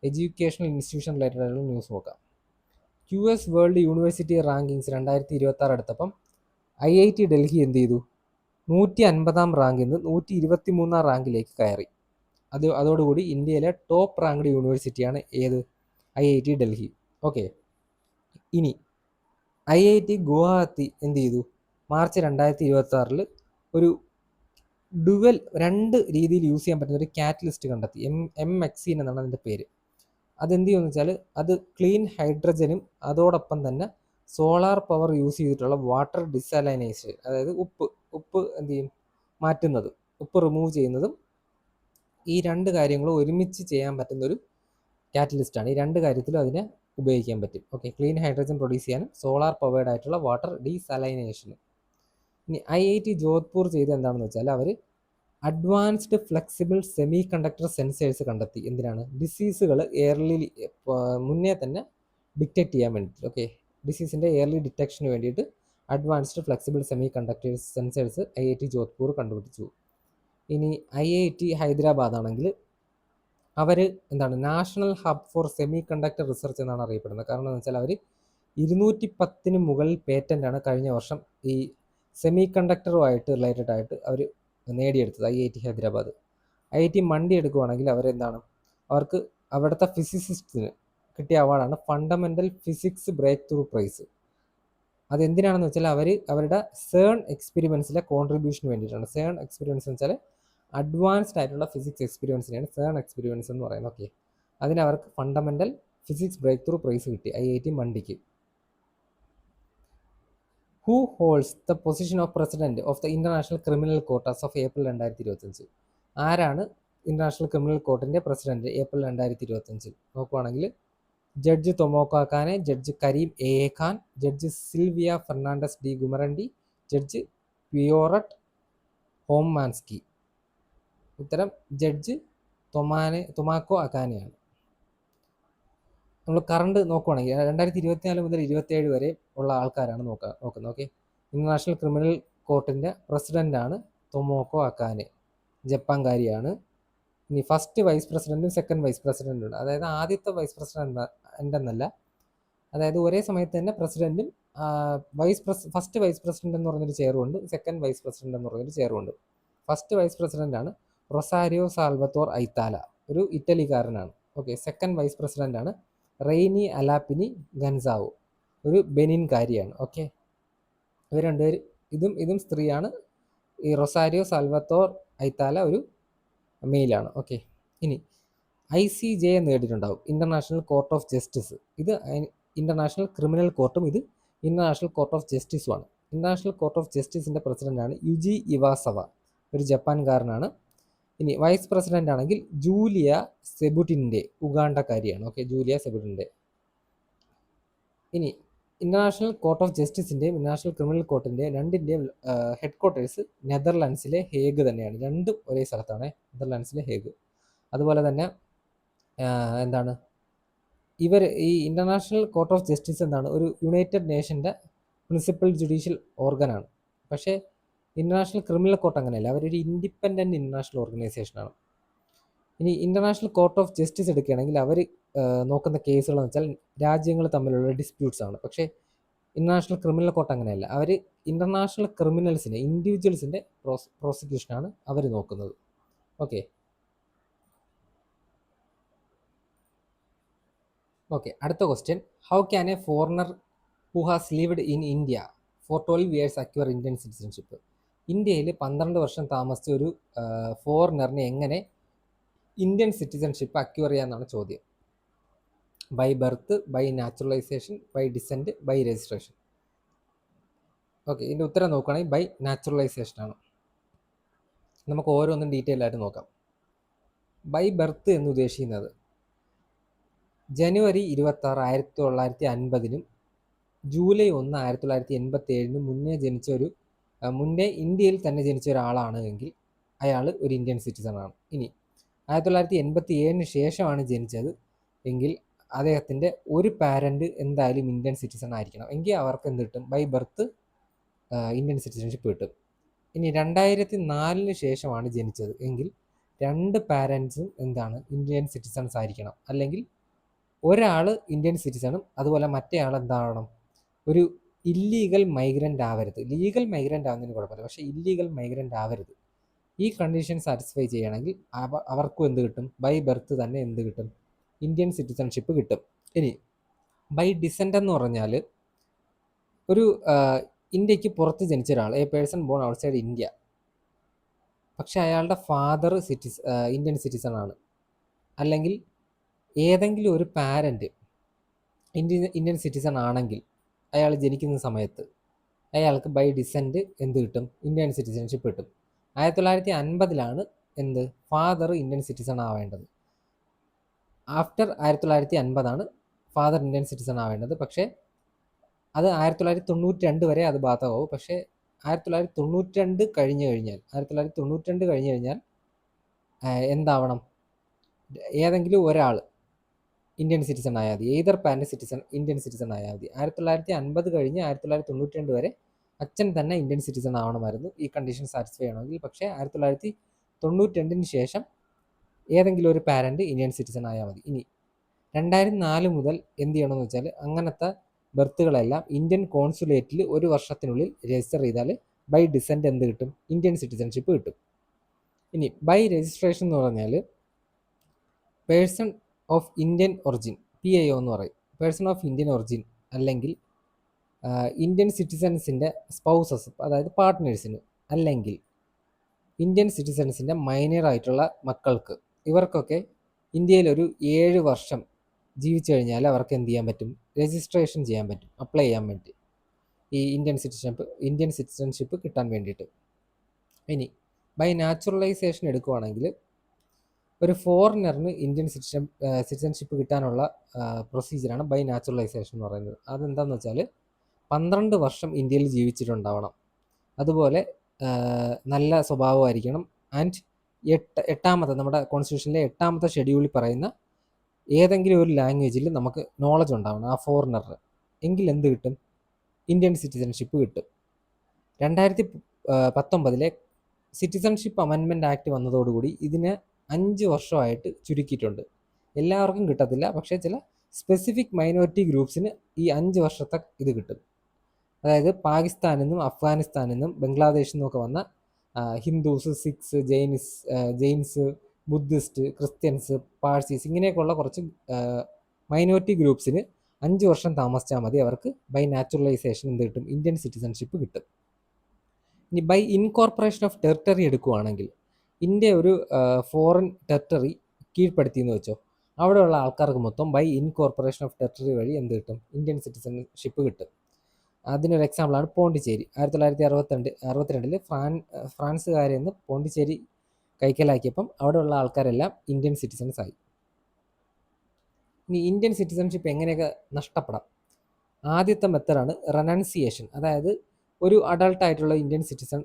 educational institution related ആയിട്ടുള്ള news നോക്കാം. QS world university rankings 2026 എടുത്തപ്പം IIT Delhi എന്ത് ചെയ്തു, 150-ാം റാങ്കിൽ നിന്ന് 123-ാം റാങ്കിലേക്ക് കയറി. അതോടുകൂടി ഇന്ത്യയിലെ ടോപ്പ് റാങ്ക്ഡ് യൂണിവേഴ്സിറ്റിയാണ് ഏത്, IIT ഡൽഹി. ഓക്കെ, ഇനി IIT ഗുവാഹത്തി എന്ത് ചെയ്തു, മാർച്ച് 2026 ഒരു ഡുവൽ 2 രീതിയിൽ യൂസ് ചെയ്യാൻ പറ്റുന്ന ഒരു കാറ്റലിസ്റ്റ് കണ്ടെത്തി. MXine എന്നാണ് അതിൻ്റെ പേര്. അതെന്ത് ചെയ്യുമെന്ന് വെച്ചാൽ അത് ക്ലീൻ ഹൈഡ്രജനും അതോടൊപ്പം തന്നെ സോളാർ പവർ യൂസ് ചെയ്തിട്ടുള്ള വാട്ടർ ഡിസലൈനേഷൻ, അതായത് ഉപ്പ് എന്ത് ചെയ്യും, മാറ്റുന്നത്, ഉപ്പ് റിമൂവ് ചെയ്യുന്നതും, ഈ 2 കാര്യങ്ങളും ഒരുമിച്ച് ചെയ്യാൻ പറ്റുന്നൊരു കാറ്റലിസ്റ്റാണ്. ഈ 2 കാര്യത്തിലും അതിനെ ഉപയോഗിക്കാൻ പറ്റും. ഓക്കെ, ക്ലീൻ ഹൈഡ്രജൻ പ്രൊഡ്യൂസ് ചെയ്യാനും സോളാർ പവേർഡ് ആയിട്ടുള്ള വാട്ടർ ഡീസലൈനേഷനും. ഇനി IIT ജോധ്പൂർ ചെയ്ത് എന്താണെന്ന് വെച്ചാൽ അവർ advanced flexible semiconductor sensors കണ്ടെത്തി. എന്തിനാണ്, ഡിസീസുകൾ എയർലി മുന്നേ തന്നെ ഡിറ്റക്ട് ചെയ്യാൻ വേണ്ടിയിട്ട്. ഓക്കെ, ഡിസീസിൻ്റെ എയർലി ഡിറ്റക്ഷന് വേണ്ടിയിട്ട് advanced flexible semiconductors sensors IIT Jodhpur കണ്ടുപിടിച്ചു. ഇനി IIT ഹൈദരാബാദ് ആണെങ്കിൽ അവർ national hub for semiconductor research എന്നാണ് അറിയപ്പെടുന്നത്. കാരണം എന്ന് വെച്ചാൽ അവർ 210 മുകളിൽ പേറ്റൻ്റാണ് കഴിഞ്ഞ വർഷം ഈ സെമി കണ്ടക്ടറുമായിട്ട് റിലേറ്റഡ് ആയിട്ട് അവർ നേടിയെടുത്തത് IIT ഹൈദരാബാദ്. IIT മണ്ടി എടുക്കുകയാണെങ്കിൽ അവർക്ക് അവിടുത്തെ ഫിസിസിസ്റ്റിന് കിട്ടിയ അവാർഡാണ് fundamental physics breakthrough prize. അതെന്തിനാണെന്ന് വെച്ചാൽ അവരുടെ CERN എക്സ്പെരിമെൻസിലെ കോൺട്രിബ്യൂഷന് വേണ്ടിയിട്ടാണ്. CERN എക്സ്പെരിമെൻസ് എന്ന് വെച്ചാൽ അഡ്വാൻസ്ഡ് ആയിട്ടുള്ള ഫിസിക്സ് എക്സ്പെരിമെൻസിനെയാണ് CERN എക്സ്പെരിമെൻസ് എന്ന് പറയുന്നത്. ഓക്കെ, അതിനവർക്ക് fundamental physics breakthrough prize കിട്ടി IIT മണ്ടിക്ക്. Who holds the position of president of the international criminal court as of April 2025? ആരാണ് ഇന്റർനാഷണൽ ക്രിമിനൽ കോർട്ടിൻ്റെ പ്രസിഡന്റ് ഏപ്രിൽ 2025 നോക്കുവാണെങ്കിൽ judge Tomoko Akane, judge Karim A Khan, judge Silvia Fernandez de Gurmendi, judge പിയോറട്ട് Hofmanski. ഉത്തരം judge തൊമാക്കോ അക്കാനെയാണ്. നമ്മൾ current നോക്കുവാണെങ്കിൽ 2024 മുതൽ 27 വരെ ഉള്ള ആൾക്കാരാണ് നോക്കുന്നത്. ഓക്കെ, ഇന്റർനാഷണൽ ക്രിമിനൽ കോർട്ടിൻ്റെ പ്രസിഡൻ്റാണ് തൊമോക്കോ അക്കാനെ, ജപ്പാൻകാരിയാണ്. ഇനി ഫസ്റ്റ് വൈസ് പ്രസിഡന്റും സെക്കൻഡ് വൈസ് പ്രസിഡന്റും ഉണ്ട്. അതായത് ആദ്യത്തെ വൈസ് പ്രസിഡന്റ് എന്നല്ല, അതായത് ഒരേ സമയത്ത് തന്നെ പ്രസിഡന്റും ഫസ്റ്റ് വൈസ് പ്രസിഡന്റ് എന്ന് പറഞ്ഞൊരു ചെയറുണ്ട്, സെക്കൻഡ് വൈസ് പ്രസിഡന്റ് എന്ന് പറഞ്ഞൊരു ചെയറുണ്ട്. ഫസ്റ്റ് വൈസ് പ്രസിഡന്റാണ് റൊസാരിയോ സാൽവത്തോർ ഐത്താല, ഒരു ഇറ്റലിക്കാരനാണ്. ഓക്കെ, സെക്കൻഡ് വൈസ് പ്രസിഡന്റാണ് റെയ്നി അലാപ്പിനി ഗൻസാവോ, ഒരു ബെനിൻകാരിയാണ്. ഓക്കെ, ഇവർ രണ്ടുപേർ, ഇതും സ്ത്രീയാണ്. ഈ റൊസാരിയോ സാൽവത്തോർ ഐത്താല ഒരു മെയിലാണ്. ഓക്കെ, ഇനി ICJ നേടിയിട്ടുണ്ടാവും, ഇന്റർനാഷണൽ കോർട്ട് ഓഫ് ജസ്റ്റിസ്. ഇത് ഇന്റർനാഷണൽ ക്രിമിനൽ കോർട്ടും ഇത് ഇന്റർനാഷണൽ കോർട്ട് ഓഫ് ജസ്റ്റിസുമാണ്. ഇന്റർനാഷണൽ കോർട്ട് ഓഫ് ജസ്റ്റിസിന്റെ പ്രസിഡന്റാണ് യുജി ഇവാസവ, ഒരു ജപ്പാൻകാരനാണ്. ഇനി വൈസ് പ്രസിഡന്റ് ആണെങ്കിൽ ജൂലിയ സെബുറ്റിൻ്റെ, ഉഗാണ്ടക്കാരിയാണ്. Okay, Julia Sebutinde. ഇനി ഇന്റർനാഷണൽ കോർട്ട് ഓഫ് ജസ്റ്റിസിൻ്റെയും ഇന്റർനാഷണൽ ക്രിമിനൽ കോർട്ടിൻ്റെയും രണ്ടിൻ്റെയും ഹെഡ് ക്വാർട്ടേഴ്സ് നെതർലാൻഡ്സിലെ ഹേഗ് തന്നെയാണ്. രണ്ടും ഒരേ സ്ഥലത്താണ്, നെതർലാൻഡ്സിലെ ഹേഗ്. അതുപോലെ തന്നെ എന്താണ് ഈ ഇന്റർനാഷണൽ കോർട്ട് ഓഫ് ജസ്റ്റിസ് എന്താണ്, ഒരു യുണൈറ്റഡ് നേഷൻ്റെ പ്രിൻസിപ്പൽ ജുഡീഷ്യൽ ഓർഗനാണ്. പക്ഷേ ഇന്റർനാഷണൽ ക്രിമിനൽ കോർട്ട് അങ്ങനെയല്ല, അവരൊരു ഇൻഡിപെൻഡൻറ്റ് ഇന്റർനാഷണൽ ഓർഗനൈസേഷനാണ്. ഇനി ഇന്റർനാഷണൽ കോർട്ട് ഓഫ് ജസ്റ്റിസ് എടുക്കുകയാണെങ്കിൽ അവർ നോക്കുന്ന കേസുകളെന്ന് വെച്ചാൽ രാജ്യങ്ങൾ തമ്മിലുള്ള ഡിസ്പ്യൂട്ട്സ് ആണ്. പക്ഷേ ഇന്റർനാഷണൽ ക്രിമിനൽ കോർട്ട് അങ്ങനെയല്ല, അവർ ഇന്റർനാഷണൽ ക്രിമിനൽസിനെ, ഇൻഡിവിജ്വൽസിൻ്റെ പ്രോസിക്യൂഷനാണ് അവർ നോക്കുന്നത്. ഓക്കെ, അടുത്ത question, how can A foreigner who has lived in India for 12 years acquire Indian citizenship? ഇന്ത്യയിൽ 12 വർഷം താമസിച്ച ഒരു ഫോറിനറിന് എങ്ങനെ ഇന്ത്യൻ സിറ്റിസൺഷിപ്പ് അക്വയർ ചെയ്യാമെന്നാണ് ചോദ്യം. By birth, by naturalisation, by descent, by registration. Okay, ഇതിൻ്റെ ഉത്തരം നോക്കുകയാണെങ്കിൽ ബൈ നാച്ചുറലൈസേഷൻ ആണ്. നമുക്ക് ഓരോന്നും ഡീറ്റെയിൽ ആയിട്ട് നോക്കാം. ബൈ ബർത്ത് എന്ന് ഉദ്ദേശിക്കുന്നത് ജനുവരി 26, 1950 ജൂലൈ 1, 1987 മുന്നേ ഇന്ത്യയിൽ തന്നെ ജനിച്ച ഒരാളാണ് എങ്കിൽ അയാൾ ഒരു ഇന്ത്യൻ സിറ്റിസണാണ്. ഇനി 1987 ശേഷമാണ് ജനിച്ചത് എങ്കിൽ അദ്ദേഹത്തിൻ്റെ ഒരു പാരൻറ്റ് എന്തായാലും ഇന്ത്യൻ സിറ്റിസൺ ആയിരിക്കണം, എങ്കിൽ അവർക്ക് എന്ത് കിട്ടും, ബൈ ബർത്ത് ഇന്ത്യൻ സിറ്റിസൺഷിപ്പ് കിട്ടും. ഇനി 2004 ശേഷമാണ് ജനിച്ചത് എങ്കിൽ 2 പാരൻസും എന്താണ്, ഇന്ത്യൻ സിറ്റിസൺസ് ആയിരിക്കണം. അല്ലെങ്കിൽ ഒരാൾ ഇന്ത്യൻ സിറ്റിസണും അതുപോലെ മറ്റേ ആൾ എന്താവണം, ഒരു ഇല്ലീഗൽ മൈഗ്രൻ്റ് ആവരുത്. ലീഗൽ മൈഗ്രൻ്റ് ആവുന്നതിന് കുഴപ്പമില്ല, പക്ഷേ ഇല്ലീഗൽ മൈഗ്രൻ്റ് ആവരുത്. ഈ കണ്ടീഷൻ സാറ്റിസ്ഫൈ ചെയ്യുകയാണെങ്കിൽ അവർക്കും എന്ത് കിട്ടും, ബൈ ബർത്ത് തന്നെ എന്ത് കിട്ടും, ഇന്ത്യൻ സിറ്റിസൺഷിപ്പ് കിട്ടും. ഇനി ബൈ ഡിസെൻറ്റ് എന്ന് പറഞ്ഞാൽ ഒരു ഇന്ത്യക്ക് പുറത്ത് ജനിച്ച ഒരാൾ, a person born outside India, പക്ഷെ അയാളുടെ ഫാദർ ഇന്ത്യൻ സിറ്റിസൺ ആണ്, അല്ലെങ്കിൽ ഏതെങ്കിലും ഒരു പാരൻറ്റ് ഇന്ത്യൻ സിറ്റിസൺ ആണെങ്കിൽ അയാൾ ജനിക്കുന്ന സമയത്ത് അയാൾക്ക് ബൈ ഡിസെൻറ്റ് എന്ത് കിട്ടും, ഇന്ത്യൻ സിറ്റിസൺഷിപ്പ് കിട്ടും. 1950 എന്ത്, ഫാദർ ഇന്ത്യൻ സിറ്റിസൺ ആവേണ്ടത്. ആഫ്റ്റർ 1950 ഫാദർ ഇന്ത്യൻ സിറ്റിസൺ ആവേണ്ടത്. പക്ഷേ അത് 1992 വരെ അത് ബാധകമാവും. പക്ഷേ 1992 കഴിഞ്ഞ് കഴിഞ്ഞാൽ എന്താവണം, ഏതെങ്കിലും ഒരാൾ ഇന്ത്യൻ സിറ്റിസൺ ആയാൽ മതി, ഏതർ പാരന്റ് ഇന്ത്യൻ സിറ്റിസൺ ആയാൽ മതി. 1950 കഴിഞ്ഞ് 1992 വരെ അച്ഛൻ തന്നെ ഇന്ത്യൻ സിറ്റിസൺ ആവണമായിരുന്നു ഈ കണ്ടീഷൻ സാറ്റിസ്ഫൈ ചെയ്യണമെങ്കിൽ. പക്ഷേ 1992 ശേഷം ഏതെങ്കിലും ഒരു പാരന്റ് ഇന്ത്യൻ സിറ്റിസൺ ആയാൽ മതി. ഇനി 2004 മുതൽ എന്ത് ചെയ്യണമെന്ന് വെച്ചാൽ അങ്ങനത്തെ ബർത്തുകളെല്ലാം ഇന്ത്യൻ കോൺസുലേറ്റിൽ 1 വർഷത്തിനുള്ളിൽ രജിസ്റ്റർ ചെയ്താൽ ബൈ ഡിസെൻറ്റ് എന്ത് കിട്ടും, ഇന്ത്യൻ സിറ്റിസൺഷിപ്പ് കിട്ടും. ഇനി ബൈ രജിസ്ട്രേഷൻ എന്ന് പറഞ്ഞാൽ person of Indian origin, PIO എന്ന് പറയും. പേഴ്സൺ ഓഫ് ഇന്ത്യൻ ഒറിജിൻ അല്ലെങ്കിൽ ഇന്ത്യൻ സിറ്റിസൺസിൻ്റെ സ്പൗസസ്, അതായത് പാർട്ട്നേഴ്സിന്, അല്ലെങ്കിൽ ഇന്ത്യൻ സിറ്റിസൺസിൻ്റെ മൈനറായിട്ടുള്ള മക്കൾക്ക്, ഇവർക്കൊക്കെ ഇന്ത്യയിലൊരു 7 വർഷം ജീവിച്ചു കഴിഞ്ഞാൽ അവർക്ക് എന്ത് ചെയ്യാൻ പറ്റും, രജിസ്ട്രേഷൻ ചെയ്യാൻ പറ്റും, അപ്ലൈ ചെയ്യാൻ വേണ്ടി ഈ ഇന്ത്യൻ സിറ്റിസൺഷിപ്പ് കിട്ടാൻ വേണ്ടിയിട്ട്. ഇനി ബൈ നാച്ചുറലൈസേഷൻ എടുക്കുവാണെങ്കിൽ ഒരു ഫോറിനറിന് ഇന്ത്യൻ സിറ്റിസൺഷിപ്പ് കിട്ടാനുള്ള പ്രൊസീജിയറാണ് ബൈ നാച്ചുറലൈസേഷൻ എന്ന് പറയുന്നത്. അതെന്താണെന്ന് വെച്ചാൽ 12 വർഷം ഇന്ത്യയിൽ ജീവിച്ചിട്ടുണ്ടാവണം, അതുപോലെ നല്ല സ്വഭാവമായിരിക്കണം, ആൻഡ് എട്ടാമത്തെ നമ്മുടെ കോൺസ്റ്റിറ്റ്യൂഷനിലെ 8ാമത്തെ ഷെഡ്യൂളിൽ പറയുന്ന ഏതെങ്കിലും ഒരു ലാംഗ്വേജിൽ നമുക്ക് നോളജ് ഉണ്ടാവണം ആ ഫോറിനറിന്. എങ്കിൽ എന്ത് കിട്ടും? ഇന്ത്യൻ സിറ്റിസൺഷിപ്പ് കിട്ടും. 2019 സിറ്റിസൺഷിപ്പ് അമെൻമെൻറ്റ് ആക്ട് വന്നതോടുകൂടി ഇതിനെ 5 വർഷമായിട്ട് ചുരുക്കിയിട്ടുണ്ട്. എല്ലാവർക്കും കിട്ടത്തില്ല, പക്ഷേ ചില സ്പെസിഫിക് മൈനോറിറ്റി ഗ്രൂപ്പ്സിന് ഈ 5 വർഷത്തെ ഇത് കിട്ടും. അതായത് പാകിസ്ഥാനിൽ നിന്നും അഫ്ഗാനിസ്ഥാനിൽ നിന്നും ബംഗ്ലാദേശിൽ നിന്നൊക്കെ വന്ന ഹിന്ദുസ്, സിഖ്സ്, ജെയിൻസ്, ബുദ്ധിസ്റ്റ്, ക്രിസ്ത്യൻസ്, പാഴ്സീസ് ഇങ്ങനെയൊക്കെയുള്ള കുറച്ച് മൈനോറിറ്റി ഗ്രൂപ്പ്സിന് 5 വർഷം താമസിച്ചാൽ മതി, അവർക്ക് ബൈ നാച്ചുറലൈസേഷൻ എന്ത് കിട്ടും? ഇന്ത്യൻ സിറ്റിസൺഷിപ്പ് കിട്ടും. ഇനി ബൈ ഇൻകോർപ്പറേഷൻ ഓഫ് ടെറിട്ടറി എടുക്കുകയാണെങ്കിൽ, ഇന്ത്യ ഒരു ഫോറിൻ ടെറിട്ടറി കീഴ്പ്പെടുത്തിയെന്ന് വെച്ചോ, അവിടെയുള്ള ആൾക്കാർക്ക് മൊത്തം ബൈ ഇൻകോർപ്പറേഷൻ ഓഫ് ടെറിട്ടറി വഴി എന്ത് കിട്ടും? ഇന്ത്യൻ സിറ്റിസൺഷിപ്പ് കിട്ടും. അതിനൊരു എക്സാമ്പിളാണ് പോണ്ടിച്ചേരി. 1962 ഫ്രാൻസുകാരിൽ നിന്ന് പോണ്ടിച്ചേരി കൈക്കലാക്കിയപ്പം അവിടെയുള്ള ആൾക്കാരെല്ലാം ഇന്ത്യൻ സിറ്റിസൺസ് ആയി. ഇനി ഇന്ത്യൻ സിറ്റിസൺഷിപ്പ് എങ്ങനെയൊക്കെ നഷ്ടപ്പെടാം? ആദ്യത്തെ മെത്തഡാണ് റെനൗൺസിയേഷൻ. അതായത് ഒരു അഡൾട്ടായിട്ടുള്ള ഇന്ത്യൻ സിറ്റിസൺ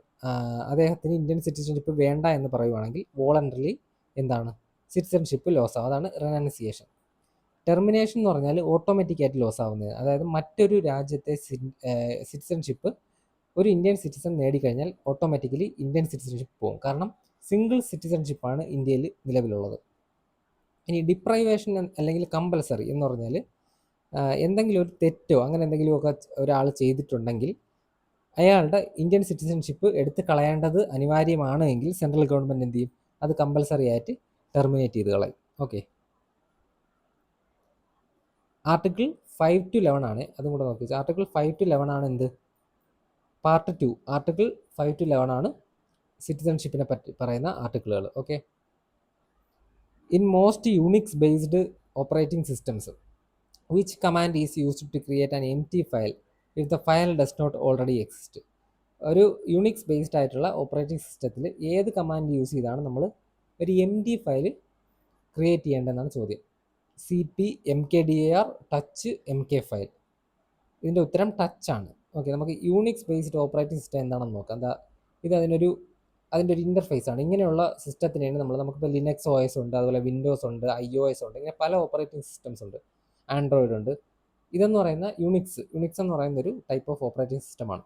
അദ്ദേഹത്തിന് ഇന്ത്യൻ സിറ്റിസൺഷിപ്പ് വേണ്ട എന്ന് പറയുവാണെങ്കിൽ വോളണ്ടറിലി എന്താണ് സിറ്റിസൺഷിപ്പ് ലോസ് ആവും. അതാണ് റെനൗൺസിയേഷൻ. ടെർമിനേഷൻ എന്ന് പറഞ്ഞാൽ ഓട്ടോമാറ്റിക്കായിട്ട് ലോസ് ആവുന്നത്. അതായത് മറ്റൊരു രാജ്യത്തെ സിറ്റിസൺഷിപ്പ് ഒരു ഇന്ത്യൻ സിറ്റിസൺ നേടിക്കഴിഞ്ഞാൽ ഓട്ടോമാറ്റിക്കലി ഇന്ത്യൻ സിറ്റിസൺഷിപ്പ് പോകും. കാരണം സിംഗിൾ സിറ്റിസൺഷിപ്പാണ് ഇന്ത്യയിൽ നിലവിലുള്ളത്. ഇനി ഡിപ്രൈവേഷൻ അല്ലെങ്കിൽ കമ്പൽസറി എന്ന് പറഞ്ഞാൽ എന്തെങ്കിലും ഒരു തെറ്റോ അങ്ങനെ എന്തെങ്കിലുമൊക്കെ ഒരാൾ ചെയ്തിട്ടുണ്ടെങ്കിൽ അയാളുടെ ഇന്ത്യൻ സിറ്റിസൺഷിപ്പ് എടുത്ത് കളയേണ്ടത് അനിവാര്യമാണ് എങ്കിൽ സെൻട്രൽ ഗവൺമെൻറ് എന്ത് ചെയ്യും? അത് കമ്പൽസറി ആയിട്ട് ടെർമിനേറ്റ് ചെയ്ത് കളയും. ഓക്കെ, ആർട്ടിക്കിൾ 5 to 11 ആണ്, അതും കൂടെ നോക്കി. ആർട്ടിക്കിൾ 5 to 11 ആണ് എന്ത്? പാർട്ട് 2. ആർട്ടിക്കിൾ 5 to 11 ആണ് സിറ്റിസൺഷിപ്പിനെ പറ്റി പറയുന്ന ആർട്ടിക്കിളുകൾ. Okay, in most Unix based operating systems which command is used to create an empty file if the file does not already exist. ഒരു യൂണിക്സ് ബേസ്ഡ് ആയിട്ടുള്ള ഓപ്പറേറ്റിംഗ് സിസ്റ്റത്തിൽ ഏത് കമാൻഡ് യൂസ് ചെയ്താണ് നമ്മൾ ഒരു എംപ്റ്റി ഫയൽ ക്രിയേറ്റ് ചെയ്യേണ്ടതെന്നാണ് ചോദ്യം. CP, MKDIR, touch, MK file. ഇതിൻ്റെ ഉത്തരം ടച്ച് ആണ്. ഓക്കെ, നമുക്ക് യൂണിക്സ് ബേസ്ഡ് ഓപ്പറേറ്റിംഗ് സിസ്റ്റം എന്താണെന്ന് നോക്കാം. ഇത് അതിൻ്റെ ഒരു ഇൻ്റർഫേസ് ആണ്. ഇങ്ങനെയുള്ള സിസ്റ്റത്തിനാണ് നമുക്കിപ്പോൾ ലിനക്സ് OS ഉണ്ട്, അതുപോലെ വിൻഡോസ് ഉണ്ട്, iOS ഉണ്ട്, ഇങ്ങനെ പല ഓപ്പറേറ്റിംഗ് സിസ്റ്റംസ് ഉണ്ട്, ആൻഡ്രോയിഡ് ഉണ്ട്. ഇതെന്ന് പറയുന്ന യുണിക്സ് എന്ന് പറയുന്ന ഒരു ടൈപ്പ് ഓഫ് ഓപ്പറേറ്റിംഗ് സിസ്റ്റമാണ്.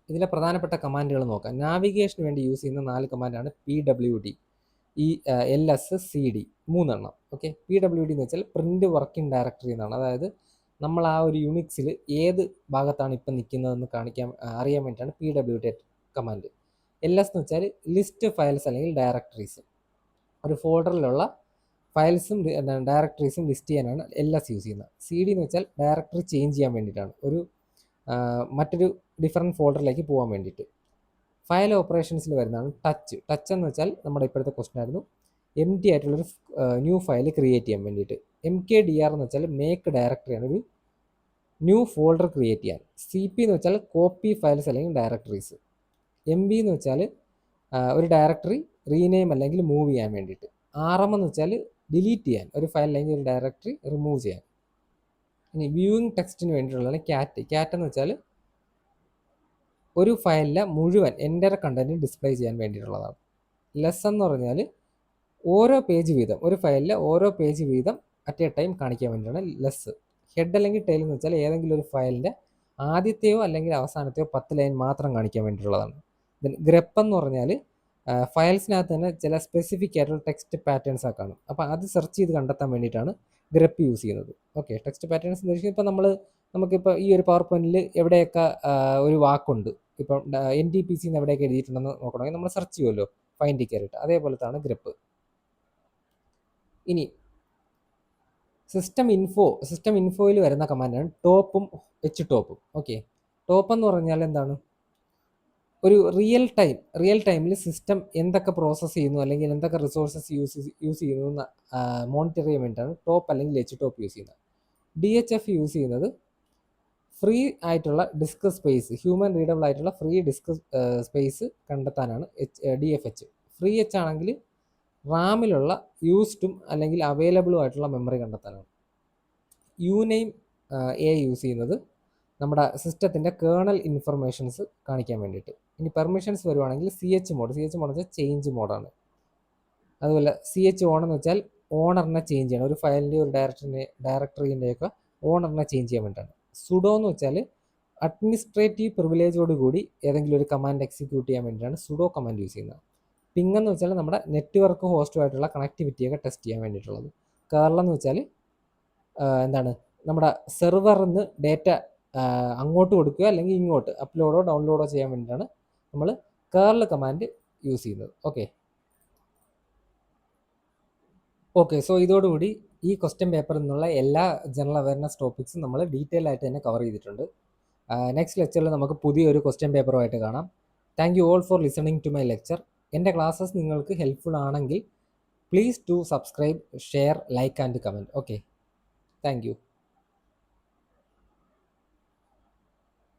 ഇതിലെ പ്രധാനപ്പെട്ട കമാൻഡുകൾ നോക്കാം. നാവിഗേഷന് വേണ്ടി യൂസ് ചെയ്യുന്ന 4 കമാൻഡാണ് PWD, LS, CD, 3 എണ്ണം. ഓക്കെ, PWD എന്ന് വെച്ചാൽ പ്രിൻറ്റ് വർക്കിംഗ് ഡയറക്ടറി എന്നാണ്. അതായത് നമ്മൾ ആ ഒരു യുണിക്സിൽ ഏത് ഭാഗത്താണ് ഇപ്പം നിൽക്കുന്നതെന്ന് അറിയാൻ വേണ്ടിയിട്ടാണ് PWD കമാൻഡ്. LS എന്ന് വെച്ചാൽ ലിസ്റ്റ് ഫയൽസ് അല്ലെങ്കിൽ ഡയറക്ടറീസ്. ഒരു ഫോൾഡറിലുള്ള ഫയൽസും ഡയറക്ടറീസും ലിസ്റ്റ് ചെയ്യാനാണ് LS യൂസ് ചെയ്യുന്നത്. CD എന്ന് വെച്ചാൽ ഡയറക്ടറി ചേഞ്ച് ചെയ്യാൻ വേണ്ടിയിട്ടാണ്, ഒരു മറ്റൊരു ഡിഫറെൻറ്റ് ഫോൾഡറിലേക്ക് പോകാൻ വേണ്ടിയിട്ട്. ഫയൽ ഓപ്പറേഷൻസിൽ വരുന്നതാണ് ടച്ച് എന്ന് വെച്ചാൽ നമ്മുടെ ഇപ്പോഴത്തെ ക്വസ്റ്റൻ ആയിരുന്നു, എംപ്റ്റി ആയിട്ടുള്ളൊരു ന്യൂ ഫയൽ ക്രിയേറ്റ് ചെയ്യാൻ വേണ്ടിയിട്ട്. MKDR എന്ന് വെച്ചാൽ മേക്ക് ഡയറക്ടറിയാണ്, ഒരു ന്യൂ ഫോൾഡർ ക്രിയേറ്റ് ചെയ്യാൻ. CP എന്ന് വെച്ചാൽ കോപ്പി ഫയൽസ് അല്ലെങ്കിൽ ഡയറക്ടറീസ്. MB എന്ന് വെച്ചാൽ ഒരു ഡയറക്ടറി റീനെയിം അല്ലെങ്കിൽ മൂവ് ചെയ്യാൻ വേണ്ടിയിട്ട്. RM എന്ന് വെച്ചാൽ ഡിലീറ്റ് ചെയ്യാൻ, ഒരു ഫയൽ അല്ലെങ്കിൽ ഒരു ഡയറക്ടറി റിമൂവ് ചെയ്യാൻ. ഇനി വ്യൂയിങ് ടെക്സ്റ്റിന് വേണ്ടിയിട്ടുള്ളതാണ് ക്യാറ്റ് എന്ന് വെച്ചാൽ ഒരു ഫയലിലെ മുഴുവൻ എൻ്റെ കണ്ടന്റ് ഡിസ്പ്ലേ ചെയ്യാൻ വേണ്ടിയിട്ടുള്ളതാണ്. ലെസ് എന്ന് പറഞ്ഞാൽ ഓരോ പേജ് വീതം, ഒരു ഫയലിലെ ഓരോ പേജ് വീതം അറ്റ് എ ടൈം കാണിക്കാൻ വേണ്ടിയിട്ടാണ് ലെസ്. ഹെഡ് അല്ലെങ്കിൽ ടെയിൽ എന്ന് വെച്ചാൽ ഏതെങ്കിലും ഒരു ഫയലിൻ്റെ ആദ്യത്തെയോ അല്ലെങ്കിൽ അവസാനത്തെയോ 10 ലൈൻ മാത്രം കാണിക്കാൻ വേണ്ടിയിട്ടുള്ളതാണ്. ഗ്രപ്പ് എന്ന് പറഞ്ഞാൽ ഫയൽസിനകത്ത് തന്നെ ചില സ്പെസിഫിക് ആയിട്ടുള്ള ടെക്സ്റ്റ് പാറ്റേൺസ് ഒക്കെ കാണും. അപ്പോൾ അത് സെർച്ച് ചെയ്ത് കണ്ടെത്താൻ വേണ്ടിയിട്ടാണ് ഗ്രപ്പ് യൂസ് ചെയ്യുന്നത്. ഓക്കെ, ടെക്സ്റ്റ് പാറ്റേൺസ് എന്ന് വെച്ചാൽ ഇപ്പോൾ നമുക്കിപ്പോൾ ഈ ഒരു പവർ പോയിന്റിൽ എവിടെയൊക്കെ ഒരു വാക്കുണ്ട്, ഇപ്പം NTPC എന്ന് എവിടെയൊക്കെ എഴുതിയിട്ടുണ്ടെന്ന് നോക്കണമെങ്കിൽ നമ്മൾ സെർച്ച് ചെയ്യുമല്ലോ ഫൈൻഡിൽ കയറിയിട്ട്, അതേപോലത്താണ് ഗ്രപ്പ്. ഇനി സിസ്റ്റം ഇൻഫോയിൽ വരുന്ന കമാൻഡാണ് ടോപ്പും ടോപ്പും. ഓക്കെ, ടോപ്പ് എന്ന് പറഞ്ഞാൽ എന്താണ്? ഒരു റിയൽ ടൈമിൽ സിസ്റ്റം എന്തൊക്കെ പ്രോസസ്സ് ചെയ്യുന്നു അല്ലെങ്കിൽ എന്തൊക്കെ റിസോഴ്സസ് യൂസ് ചെയ്യുന്നു എന്ന് മോണിറ്റർ ചെയ്യാൻ വേണ്ടിയിട്ടാണ് ടോപ്പ് അല്ലെങ്കിൽ ടോപ്പ് യൂസ് ചെയ്യുന്നത്. DHF യൂസ് ചെയ്യുന്നത് ഫ്രീ ആയിട്ടുള്ള ഡിസ്ക് സ്പേസ്, ഹ്യൂമൻ റീഡബിൾ ആയിട്ടുള്ള ഫ്രീ ഡിസ്ക് സ്പേസ് കണ്ടെത്താനാണ്. DFH. ഫ്രീ H ആണെങ്കിൽ റാമിലുള്ള യൂസ്ഡും അല്ലെങ്കിൽ അവൈലബിളും ആയിട്ടുള്ള മെമ്മറി കണ്ടെത്താനാണ്. നെയിം എ യൂസ് ചെയ്യുന്നത് നമ്മുടെ സിസ്റ്റത്തിൻ്റെ കേർണൽ ഇൻഫർമേഷൻസ് കാണിക്കാൻ വേണ്ടിയിട്ട്. ഇനി പെർമിഷൻസ് വരുവാണെങ്കിൽ CH മോഡ് എന്ന് വെച്ചാൽ ചേഞ്ച് മോഡാണ്. അതുപോലെ CH ഓൺ എന്ന് വെച്ചാൽ ഓണറിനെ ചേഞ്ച് ചെയ്യണം. ഒരു ഫയലിൻ്റെ ഒരു ഡയറക്ടറിൻ്റെയൊക്കെ ഓണറിനെ ചേഞ്ച് ചെയ്യാൻ വേണ്ടിയിട്ടാണ്. സുഡോ എന്ന് വെച്ചാൽ അഡ്മിനിസ്ട്രേറ്റീവ് പ്രിവിലേജോട് കൂടി ഏതെങ്കിലും ഒരു കമാൻഡ് എക്സിക്യൂട്ട് ചെയ്യാൻ വേണ്ടിയിട്ടാണ് സുഡോ കമാൻഡ് യൂസ് ചെയ്യുന്നത്. പിങ് എന്ന് വെച്ചാൽ നമ്മുടെ നെറ്റ്വർക്ക് ഹോസ്റ്റുമായിട്ടുള്ള കണക്ടിവിറ്റിയൊക്കെ ടെസ്റ്റ് ചെയ്യാൻ വേണ്ടിയിട്ടുള്ളത്. കേർൾ എന്ന് വെച്ചാൽ എന്താണ് നമ്മുടെ സെർവറിൽ നിന്ന് ഡേറ്റ അങ്ങോട്ട് കൊടുക്കുക അല്ലെങ്കിൽ ഇങ്ങോട്ട് അപ്ലോഡോ ഡൗൺലോഡോ ചെയ്യാൻ വേണ്ടിയിട്ടാണ് നമ്മൾ കേർൾ കമാൻഡ് യൂസ് ചെയ്യുന്നത്. ഓക്കെ സോ ഇതോടുകൂടി ഈ ക്വസ്റ്റ്യൻ പേപ്പറിൽ നിന്നുള്ള എല്ലാ ജനറൽ അവയർനെസ് ടോപ്പിക്സും നമ്മൾ ഡീറ്റെയിൽ ആയിട്ട് തന്നെ കവർ ചെയ്തിട്ടുണ്ട്. നെക്സ്റ്റ് ലെക്ചറിൽ നമുക്ക് പുതിയൊരു ക്വസ്റ്റ്യൻ പേപ്പറുമായിട്ട് കാണാം. Thank you all for listening to my lecture. എൻ്റെ ക്ലാസ്സസ് നിങ്ങൾക്ക് ഹെൽപ്ഫുൾ ആണെങ്കിൽ please to subscribe, share, like and comment. Okay, thank U.